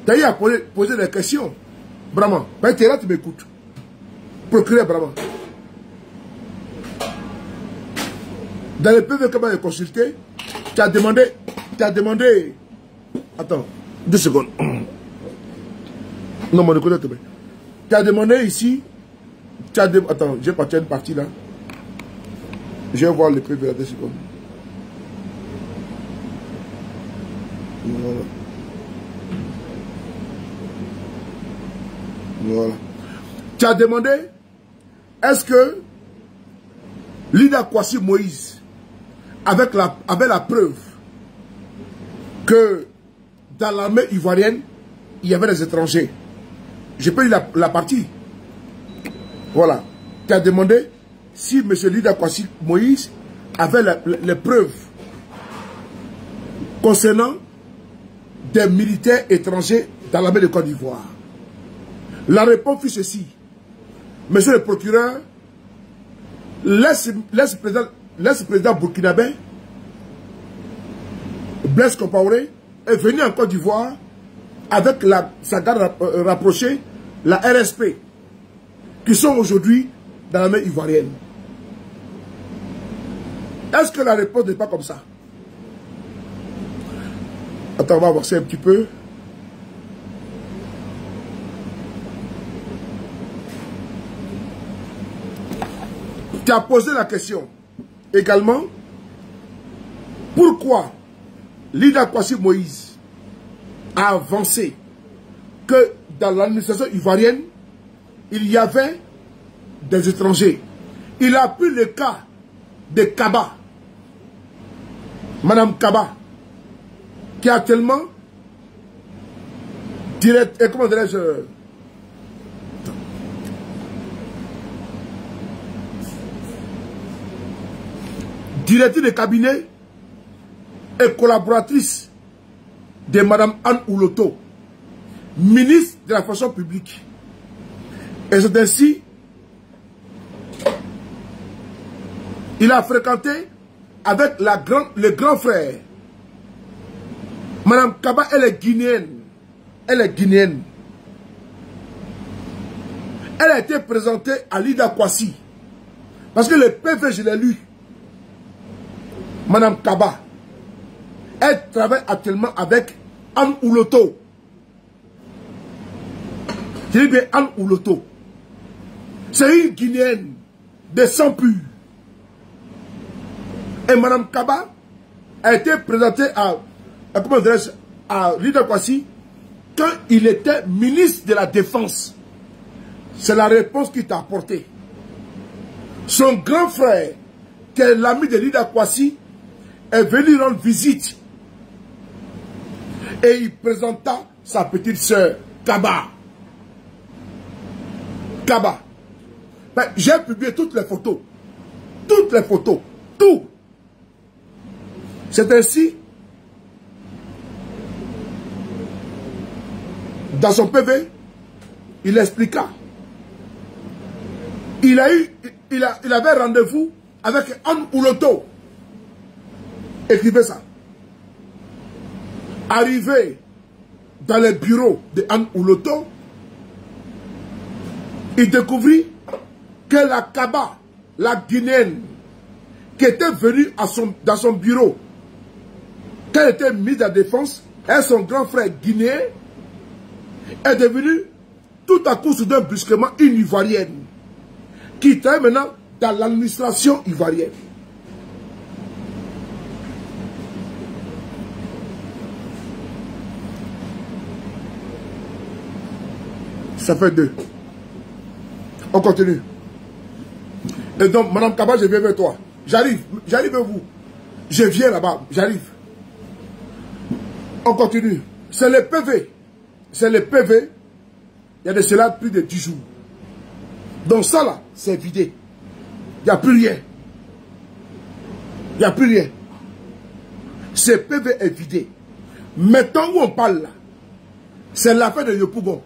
d'ailleurs, à poser des questions. Vraiment, tu es là, tu m'écoutes. Procureur, vraiment. Dans le PV que j'ai consulté, tu as demandé, attends, 2 secondes. Non, mon écoute, tu as demandé ici, attends, j'ai parti une partie là. Je vais voir le PV là, 2 secondes. Voilà. Voilà. Tu as demandé, est-ce que Lida Kwasi Moïse, avec la preuve que dans l'armée ivoirienne, il y avait des étrangers. J'ai pas eu la partie. Voilà. Tu as demandé si M. Lida Kwasi Moïse avait les preuves concernant des militaires étrangers dans l'armée de Côte d'Ivoire. La réponse fut ceci. Monsieur le procureur, l'ex-président burkinabé, Blaise Compaoré, est venu en Côte d'Ivoire avec sa garde rapprochée, la RSP, qui sont aujourd'hui dans la main ivoirienne. Est-ce que la réponse n'est pas comme ça? Attends, on va avancer un petit peu. Tu as posé la question également, pourquoi Lida Kwasi Moïse a avancé que dans l'administration ivoirienne, il y avait des étrangers. Il a pris le cas de Kaba, Madame Kaba, qui est actuellement comment dirais-je, directrice de cabinet et collaboratrice de Madame Anne Ouloto, ministre de la fonction publique. Et c'est ainsi, il a fréquenté avec le grand frère. Madame Kaba, elle est guinéenne. Elle est guinéenne. Elle a été présentée à Lida Kwasi. Parce que le PV, je l'ai lu. Madame Kaba, elle travaille actuellement avec Anne Ouloto. Je dis bien Anne Ouloto. C'est une Guinéenne de sang pur. Et Madame Kaba a été présentée à Lida Kwasi quand il était ministre de la Défense. C'est la réponse qu'il t'a apportée. Son grand frère, qui est l'ami de Lida Kwasi, est venu rendre visite. Et il présenta sa petite sœur, Kaba. Kaba. Ben, j'ai publié toutes les photos. Toutes les photos. Tout. C'est ainsi, dans son PV, il expliqua. Il avait rendez-vous avec Anne Ouloto. Écrivez ça. Arrivé dans le bureau de Anne Ouloto, il découvrit que la Kaba, la Guinéenne, qui était venue dans son bureau, qu'elle était mise à défense, et son grand frère guinéen, est devenue tout à coup soudain brusquement une Ivoirienne, qui travaille maintenant dans l'administration ivoirienne. Ça fait 2. On continue. Et donc, Madame Kaba, je viens vers toi. J'arrive vers vous. Je viens là-bas, j'arrive. On continue. C'est le PV. C'est le PV. Il y a de cela plus de 10 jours. Donc ça là, c'est vidé. Il n'y a plus rien. Il n'y a plus rien. Ce PV est vidé. Maintenant où on parle là, c'est l'affaire de Yopougon.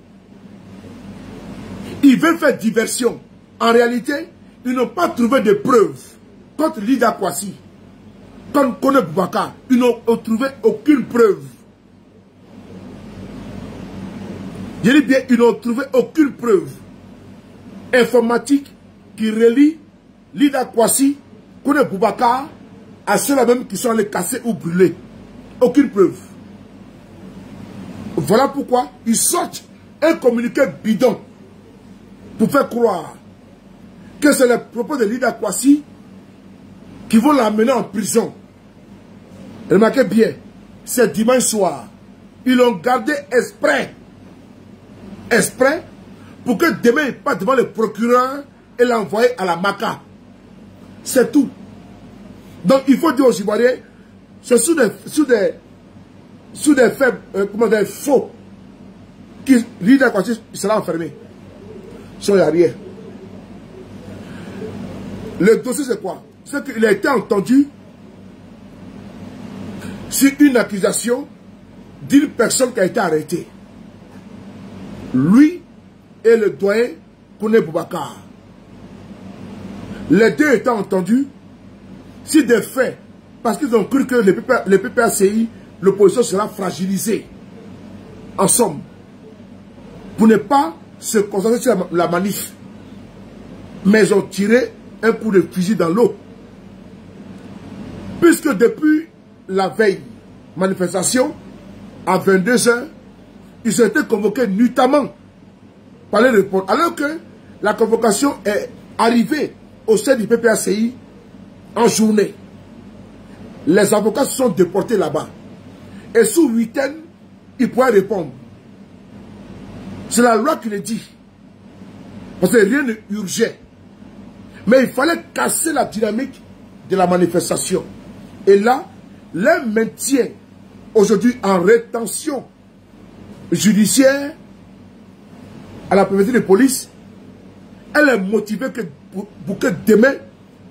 Ils veulent faire diversion. En réalité, ils n'ont pas trouvé de preuves contre Lida Kwasi, contre Kone Boubacar. Ils n'ont trouvé aucune preuve. Je dis bien, ils n'ont trouvé aucune preuve informatique qui relie Lida Kwasi, Kone Boubacar à ceux-là même qui sont allés casser ou brûler. Aucune preuve. Voilà pourquoi ils sortent un communiqué bidon pour faire croire que c'est les propos de Lida Kwasi qui vont l'amener en prison. Remarquez bien, c'est dimanche soir. Ils l'ont gardé exprès pour que demain il passe devant le procureur et l'envoyer à la Maca. C'est tout. Donc il faut dire aux Ivoiriens, c'est sous des faits, faux, que Lida Kwasi sera enfermé. Il n'y a rien. Le dossier c'est quoi? C'est qu'il a été entendu sur une accusation d'une personne qui a été arrêtée. Lui et le doyen Kone Boubacar. Les deux étant entendus, si des faits, parce qu'ils ont cru que les PPACI, l'opposition sera fragilisée. En somme, pour ne pas se concentrer sur la manif, mais ils ont tiré un coup de fusil dans l'eau. Puisque depuis la veille manifestation, à 22 h, ils ont été convoqués nuitamment par les réponses. Alors que la convocation est arrivée au sein du PPACI en journée. Les avocats se sont déportés là-bas. Et sous week-end, ils pourraient répondre. C'est la loi qui le dit. Parce que rien n'urgeait. Mais il fallait casser la dynamique de la manifestation. Et là, le maintien aujourd'hui en rétention judiciaire à la préfecture de police, elle est motivée pour que demain,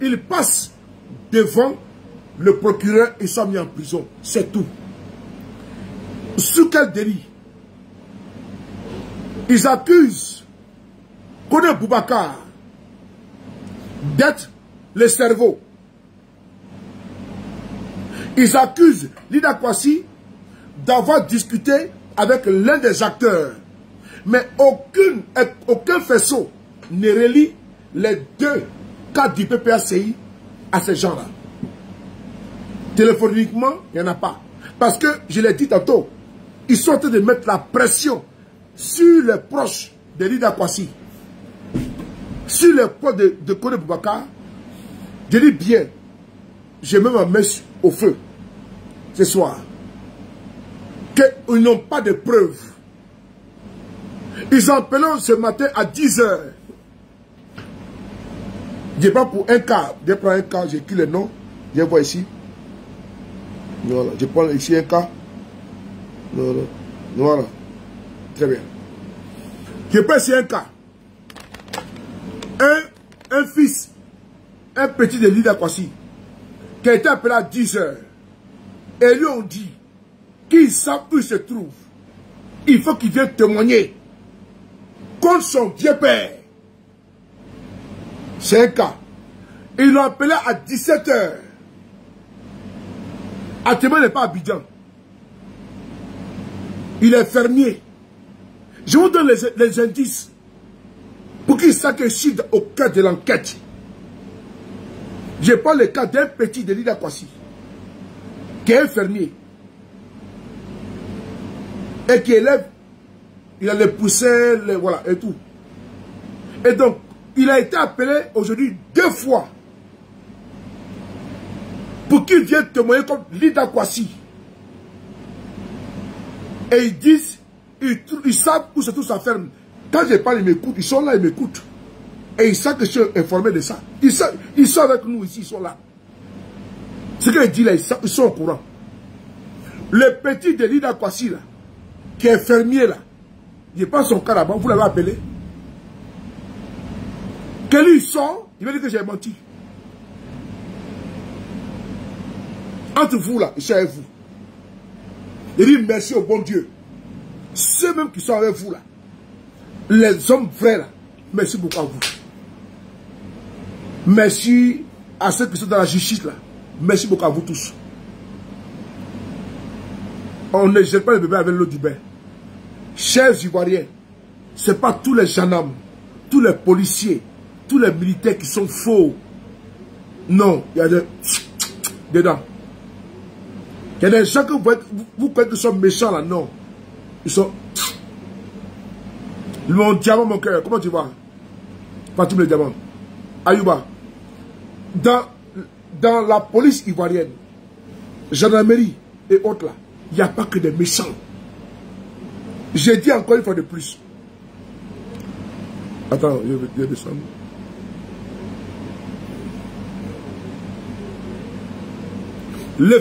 il passe devant le procureur et soit mis en prison. C'est tout. Sous quel délit? Ils accusent Kone Boubacar d'être le cerveau. Ils accusent Lida Kwasi d'avoir discuté avec l'un des acteurs. Mais aucun faisceau ne relie les deux cas du PPACI à ces gens-là. Téléphoniquement, il n'y en a pas. Parce que, je l'ai dit tantôt, ils sont en train de mettre la pression sur les proches de Lida Kwasi, sur les proches de Kone Boubacar. Je dis bien, je mets ma main au feu ce soir, qu'ils n'ont pas de preuves. Ils ont appelé ce matin à 10 h. Je prends pour un cas, je prends un cas, j'écris le nom, je vois ici. Voilà, je prends ici un cas. Voilà, voilà. Très bien. Je prends ici un cas. Un fils, un petit de Lida Kwasi, qui a été appelé à 10 h. Et lui ont dit qu'ils savent où il se trouve. Il faut qu'il vienne témoigner contre son vieux père. C'est un cas. Ils l'ont appelé à 17 h. Athéma n'est pas à Abidjan. Il est fermier. Je vous donne les indices pour qu'il sache que je suis au cœur de l'enquête. Je parle le cas d'un petit de Lida Kwasi, qui est un fermier et qui élève, il a les poussins, voilà, et tout. Et donc, il a été appelé aujourd'hui 2 fois pour qu'il vienne témoigner comme Lida Kwasi. Et ils disent, ils savent où se trouve sa ferme. Quand je parle, ils m'écoutent, ils sont là, ils m'écoutent. Et ils savent que je suis informé de ça. Ils sont avec nous ici, ils sont là. Ce qu'ils disent là, ils sont au courant. Le petit de Lida Kwasi là, qui est fermier là, je pense son cas là-bas, vous l'avez appelé. Que lui il sort, il va dire que j'ai menti. Entre vous là, je suis avec vous. Il dit merci au bon Dieu. Ceux même qui sont avec vous là, les hommes vrais là, merci beaucoup à vous. Merci à ceux qui sont dans la justice là. Merci beaucoup à vous tous. On ne jette pas le bébé avec l'eau du bain. Chers Ivoiriens, ce n'est pas tous les gendarmes, tous les policiers, tous les militaires qui sont faux. Non, il y a des dedans. Il y a des gens que vous croyez qu'ils sont méchants là, non. Ils sont... Mon diamant, mon cœur, comment tu vas? Fatim le diamant. Ayouba. Dans la police ivoirienne, gendarmerie et autres là, il n'y a pas que des méchants. J'ai dit encore une fois de plus. Attends, je vais descendre. Le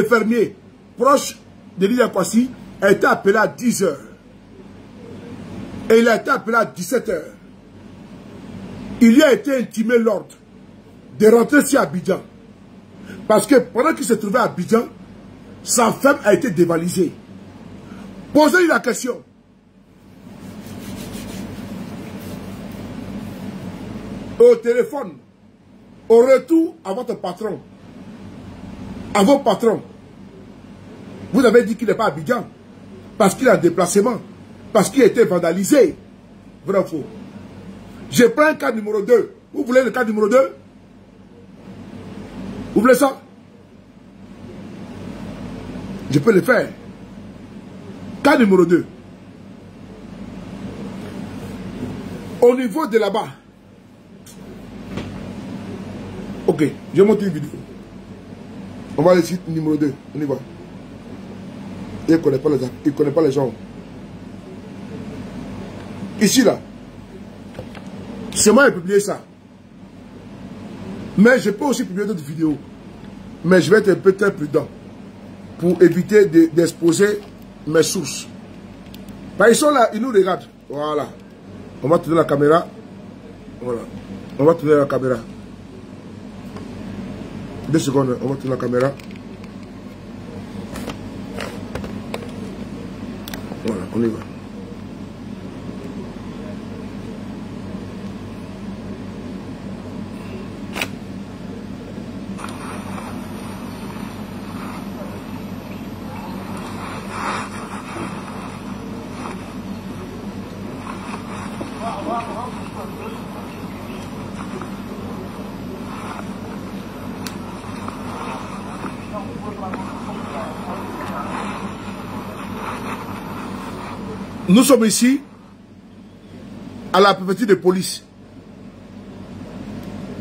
fermier, proche de Lida Kwasi, a été appelé à 10 h. Et il a été appelé à 17 h. Il lui a été intimé l'ordre de rentrer sur Abidjan. Parce que pendant qu'il se trouvait à Abidjan, sa femme a été dévalisée. Posez-lui la question. au téléphone, au retour à votre patron, à vos patrons, vous avez dit qu'il n'est pas à Abidjan, parce qu'il a un déplacement, parce qu'il a été vandalisé. Vrai ou faux? Je prends un cas numéro 2. Vous voulez le cas numéro 2? Vous voulez ça? Je peux le faire. Cas numéro 2. Au niveau de là-bas. Ok, je monte une vidéo. On va aller sur numéro 2. On y va. Il ne connaît pas les gens. Ici, là. C'est moi qui ai publié ça. Mais je peux aussi publier d'autres vidéos. Mais je vais être un peu très prudent pour éviter d'exposer mes sources. Ils sont là, ils nous regardent. Voilà. On va tourner la caméra. Voilà. On va tourner la caméra. 2 secondes, on va tourner la caméra. Voilà, on y va. Nous sommes ici à la préfecture de police,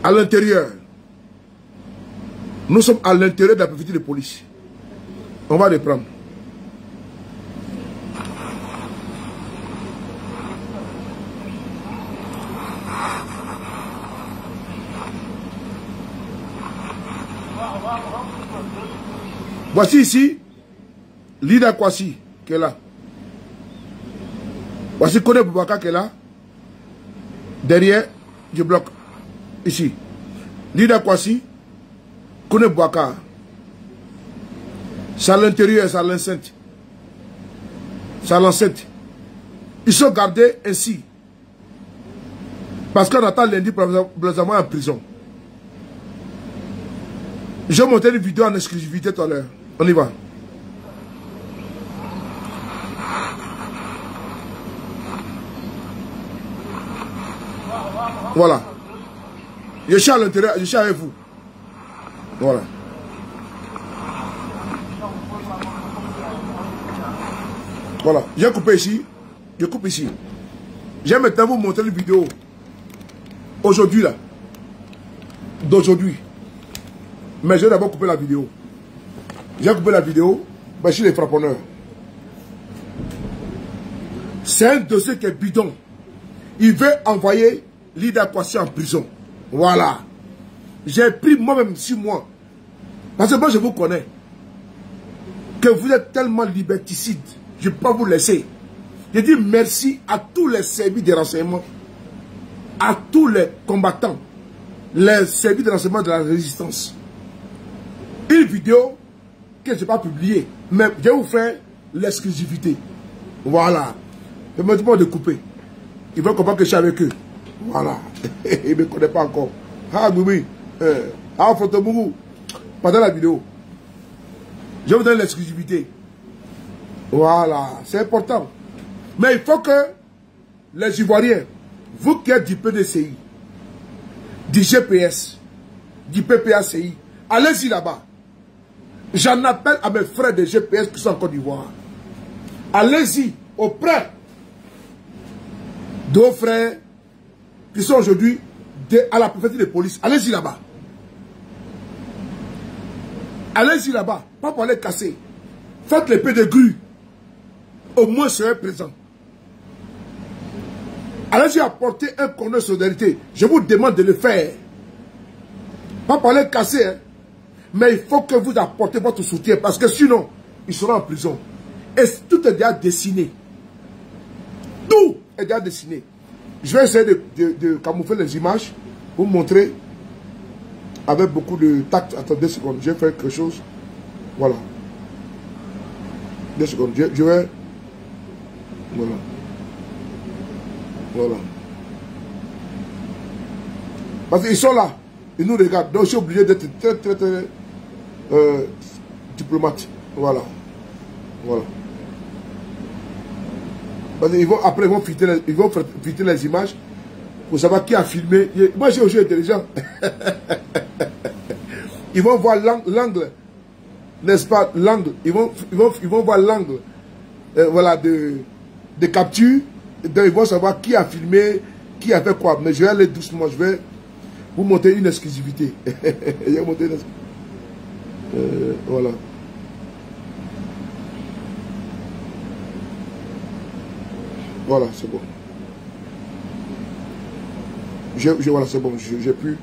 à l'intérieur. Nous sommes à l'intérieur de la préfecture de police. On va les prendre. Voici ici Lida Kwasi qui est là. Voici Kone Boubacar qui est là. Derrière du bloc. Ici. Lida Kwasi. Kone Boubacar. C'est à l'intérieur, c'est à l'enceinte. C'est à l'enceinte. Ils sont gardés ainsi. Parce qu'on attend lundi pour les avoir en prison. Je vais monter une vidéo en exclusivité tout à l'heure. On y va. Voilà. Je suis à l'intérieur, je suis avec vous. Voilà. Voilà. J'ai coupé ici. Je coupe ici. J'ai maintenant vous montrer une vidéo. Aujourd'hui là. D'aujourd'hui. Mais je vais d'abord couper la vidéo. J'ai coupé la vidéo. Ben, je suis les frapponneurs. C'est un dossier qui est bidon. Il veut envoyer Lida Kwasi en prison. Voilà. J'ai pris moi-même 6 mois. Parce que moi je vous connais. Que vous êtes tellement liberticide. Je ne peux pas vous laisser. Je dis merci à tous les services de renseignement. À tous les combattants. Les services de renseignement de la résistance. Une vidéo que je n'ai pas publiée. Mais je vais vous faire l'exclusivité. Voilà. Je ne me dis pas de couper. Ils veulent comprendre que je suis avec eux. Voilà. Ils ne me connaissent pas encore. Ah, oui. Ah, Photomourou. Pendant la vidéo. Je vous donne l'exclusivité. Voilà. C'est important. Mais il faut que les Ivoiriens, vous qui êtes du PDCI, du GPS, du PPACI, allez-y là-bas. J'en appelle à mes frères de GPS qui sont en Côte d'Ivoire. Allez-y auprès de vos frères qui sont aujourd'hui à la préfecture de police. Allez-y là-bas. Allez-y là-bas. Pas pour aller casser. Faites l'épée de grue. Au moins serez présent. Allez-y apporter un condom de solidarité. Je vous demande de le faire. Pas pour aller casser. Hein. Mais il faut que vous apportez votre soutien. Parce que sinon, ils seront en prison. Et tout est déjà dessiné. Tout est déjà dessiné. Je vais essayer de camoufler les images. Pour vous montrer. Avec beaucoup de tact. Attendez 2 secondes. Je vais faire quelque chose. Voilà. 2 secondes. Je vais... Voilà. Voilà. Parce qu'ils sont là, ils nous regardent. Donc je suis obligé d'être très diplomate. Voilà. Voilà. Parce qu'ils vont, après, ils vont filtrer les images pour savoir qui a filmé. Moi, j'ai aussi intelligent. Ils vont voir l'angle, n'est-ce pas, l'angle. Ils vont voir l'angle, voilà, de capture. Donc, ils vont savoir qui a filmé, qui a fait quoi. Mais je vais aller doucement, je vais vous montrer une exclusivité. Je vais montrer une exclusivité. Voilà. Voilà, c'est bon. Voilà, c'est bon. J'ai pu.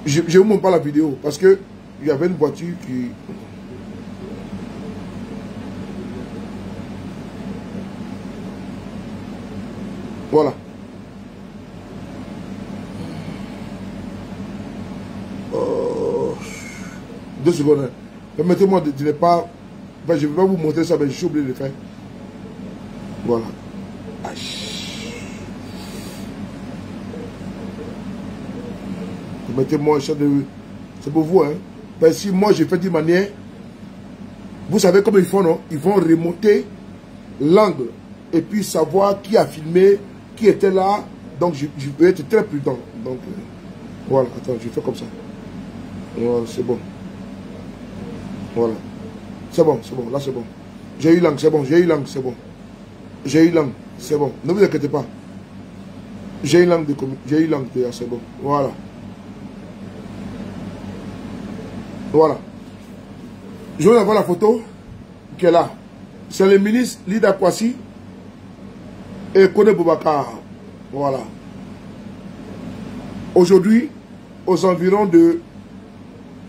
Je ne vous montre pas la vidéo parce que il y avait une voiture qui. Voilà. Deux secondes. Permettez-moi de ne pas. Ben, je ne vais pas vous montrer ça, mais je suis obligé de le faire. Voilà. Permettez-moi, c'est pour vous. Hein. Ben, si moi je fais d'une manière, vous savez comment ils font, non? Ils vont remonter l'angle et puis savoir qui a filmé, qui était là. Donc je vais être très prudent. Donc voilà, attends, je fais comme ça. Voilà, c'est bon. Voilà. C'est bon, là c'est bon. J'ai eu l'angle, c'est bon, j'ai eu l'angle, c'est bon. J'ai eu l'angle, c'est bon. Ne vous inquiétez pas. J'ai eu l'angle de communication, j'ai eu l'angle déjà, c'est bon. Voilà. Voilà. Je vais avoir la photo qui est là. C'est le ministre Lida Kwasi et Kone Boubacar. Voilà. Aujourd'hui, aux environs de...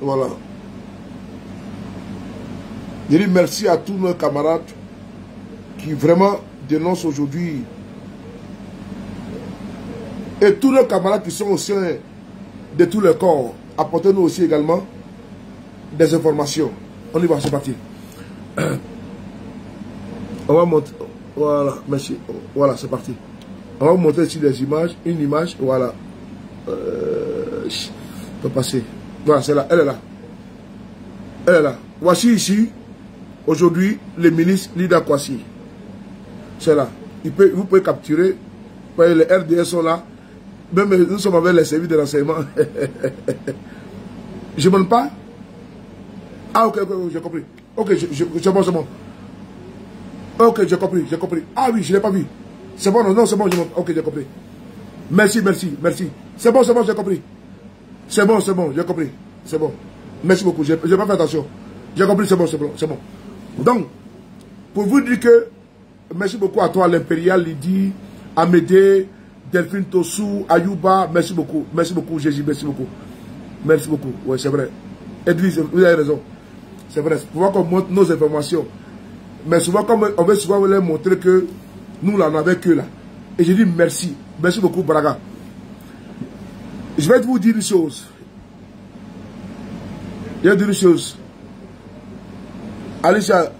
Voilà. Je dis merci à tous nos camarades qui vraiment dénoncent aujourd'hui. Et tous nos camarades qui sont au sein de tous les corps. Apportez-nous aussi également des informations. On y va, c'est parti. On va montrer. Voilà, merci. Voilà, c'est parti. On va vous montrer ici des images. Une image, voilà. Je peux passer. Voilà, c'est là. Elle est là. Elle est là. Voici ici, aujourd'hui, le ministre Lida Kwasi. C'est là. Vous pouvez capturer. Les RDS sont là. Même nous sommes avec les services de renseignement. Je ne montre pas. Ah, ok, j'ai compris. Ok, c'est bon, c'est bon. Ok, j'ai compris. Ah oui, je ne l'ai pas vu. C'est bon, non, c'est bon, ok, j'ai compris. Merci. C'est bon, j'ai compris. C'est bon, j'ai compris. C'est bon. Merci beaucoup, je n'ai pas fait attention. J'ai compris, c'est bon. Donc, pour vous dire que, merci beaucoup à toi, l'Impérial, Lydie, Amédée, Delphine Tossou, Ayouba, merci beaucoup, Jésus, merci beaucoup. Oui, c'est vrai. Edwige, vous avez raison. C'est vrai, c'est pour voir qu'on montre nos informations. Mais souvent, comme on veut souvent leur montrer que nous, là, on n'avait que là. Et je dis merci. Merci beaucoup, Braga. Je vais vous dire une chose. Je vais dire une chose. Alicia,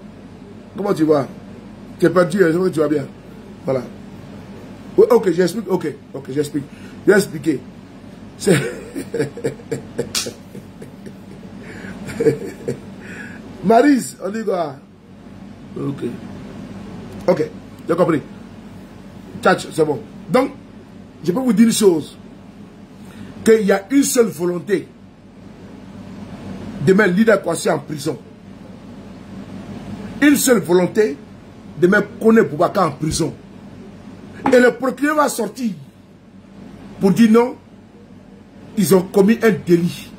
comment tu vas? Tu es perdu, tu vas bien. Voilà. Ok, j'explique. Ok, j'explique. Je vais expliquer. C'est... Maryse, on dit quoi? Ok, j'ai compris. Tchatch, c'est bon. Donc, je peux vous dire une chose. Qu'il y a une seule volonté de mettre Lida Kwasi en prison. Une seule volonté de mettre Kone Boubacar en prison. Et le procureur va sortir pour dire non, ils ont commis un délit.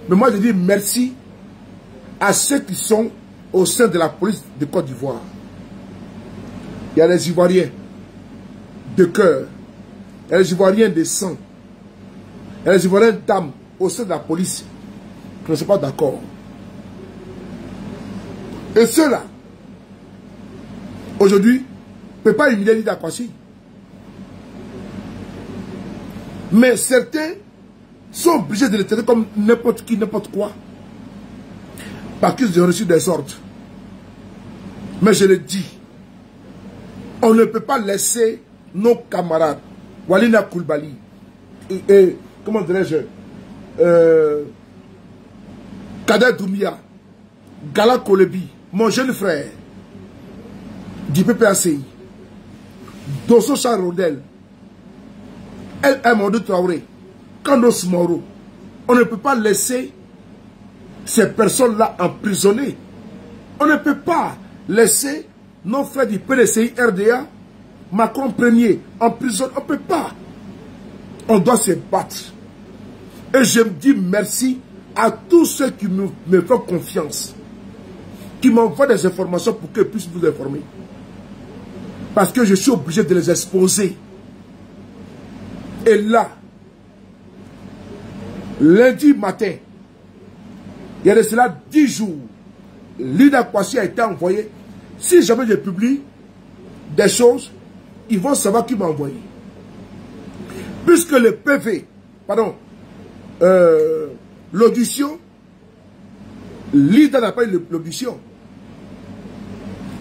Mais moi je dis merci à ceux qui sont au sein de la police de Côte d'Ivoire. Il y a les Ivoiriens de cœur, il y a les Ivoiriens de sang, il y a les Ivoiriens d'âme au sein de la police qui ne sont pas d'accord. Et ceux-là, aujourd'hui, ne peuvent pas humilier Lida Kwasi. Mais certains sont obligés de le traiter comme n'importe qui, n'importe quoi. Parce qu'ils ont reçu des ordres. Mais je le dis, on ne peut pas laisser nos camarades, Walina Koulibaly et comment dirais-je, Kader Doumbia, Gala Kolebi, mon jeune frère du PPACI, Dosso Charodel, El Amadou Traoré, Kandos Moro, on ne peut pas laisser ces personnes-là emprisonnées. On ne peut pas laisser nos frères du PDCI RDA, Macron Premier, emprisonné. On ne peut pas. On doit se battre. Et je me dis merci à tous ceux qui me font confiance, qui m'envoient des informations pour qu'ils puissent vous informer. Parce que je suis obligé de les exposer. Et là, lundi matin, il y a de cela 10 jours, Lida Kwasi a été envoyé. Si jamais je publie des choses, ils vont savoir qui m'a envoyé. Puisque le PV, pardon, l'audition, Lida n'a pas eu l'audition.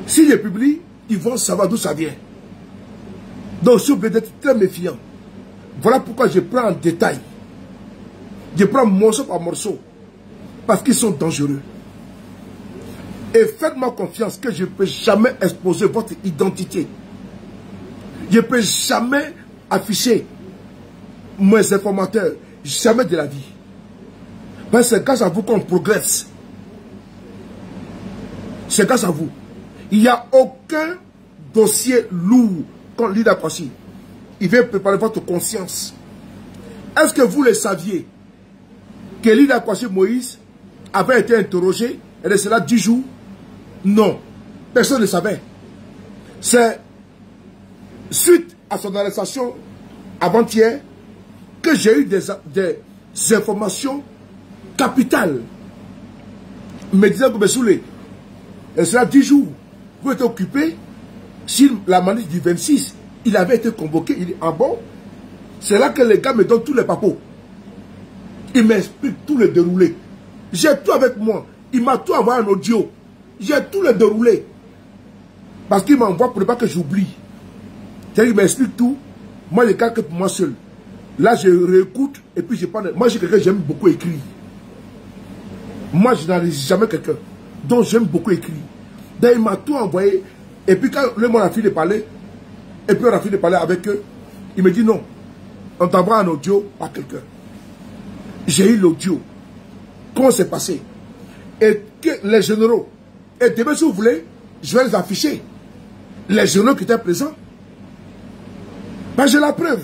Si je publie, ils vont savoir d'où ça vient. Donc je suis obligé d'être très méfiant. Voilà pourquoi je prends en détail. Je prends morceau par morceau. Parce qu'ils sont dangereux. Et faites-moi confiance que je ne peux jamais exposer votre identité. Je ne peux jamais afficher mes informateurs. Jamais de la vie. Parce que c'est grâce à vous qu'on progresse. C'est grâce à vous. Il n'y a aucun dossier lourd comme Lida Kwasi. Il vient préparer votre conscience. Est-ce que vous le saviez que Lida Kwasi Moïse avait été interrogé et de cela 10 jours? Non. Personne ne le savait. C'est suite à son arrestation avant-hier que j'ai eu des informations capitales. Me disant que Bessoulé, et cela 10 jours, vous êtes occupé sur la manif du 26. Il avait été convoqué. Il dit, ah bon? C'est là que les gars me donnent tous les papos. Il m'explique tout le déroulé. J'ai tout avec moi. Il m'a tout envoyé en audio. J'ai tout le déroulé. Parce qu'il m'envoie pour ne pas que j'oublie. C'est-à-dire qu'il m'explique tout. Moi, je garde que pour moi seul. Là, je réécoute et puis je parle. Moi, j'ai quelqu'un que j'aime beaucoup écrire. Moi, je n'analyse jamais quelqu'un. Donc, j'aime beaucoup écrire. Donc, il m'a tout envoyé. Et puis, quand le monde a fini de parler, et puis on a fini de parler avec eux, il me dit non. On t'envoie en audio par quelqu'un. J'ai eu l'audio. Comment c'est passé? Et que les généraux, et demain, si vous voulez, je vais les afficher. Les généraux qui étaient présents. Ben, j'ai la preuve.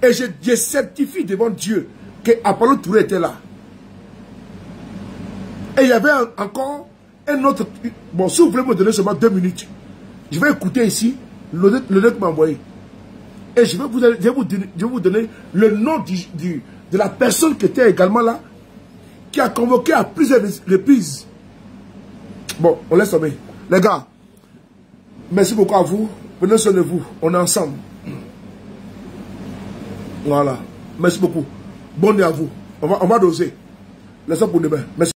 Et je certifie devant Dieu que Apollo Touré était là. Et il y avait encore un autre. Bon, si vous voulez me donner seulement 2 minutes, je vais écouter ici le qui m'a envoyé. Et je vais vous donner le nom de la personne qui était également là, qui a convoqué à plusieurs reprises. Bon, on laisse tomber. Les gars, merci beaucoup à vous. Prenez soin de vous. On est ensemble. Voilà. Merci beaucoup. Bonne nuit à vous. On va doser. Laissez pour demain. Merci.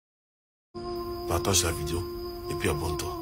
Partage la vidéo et puis abonne-toi.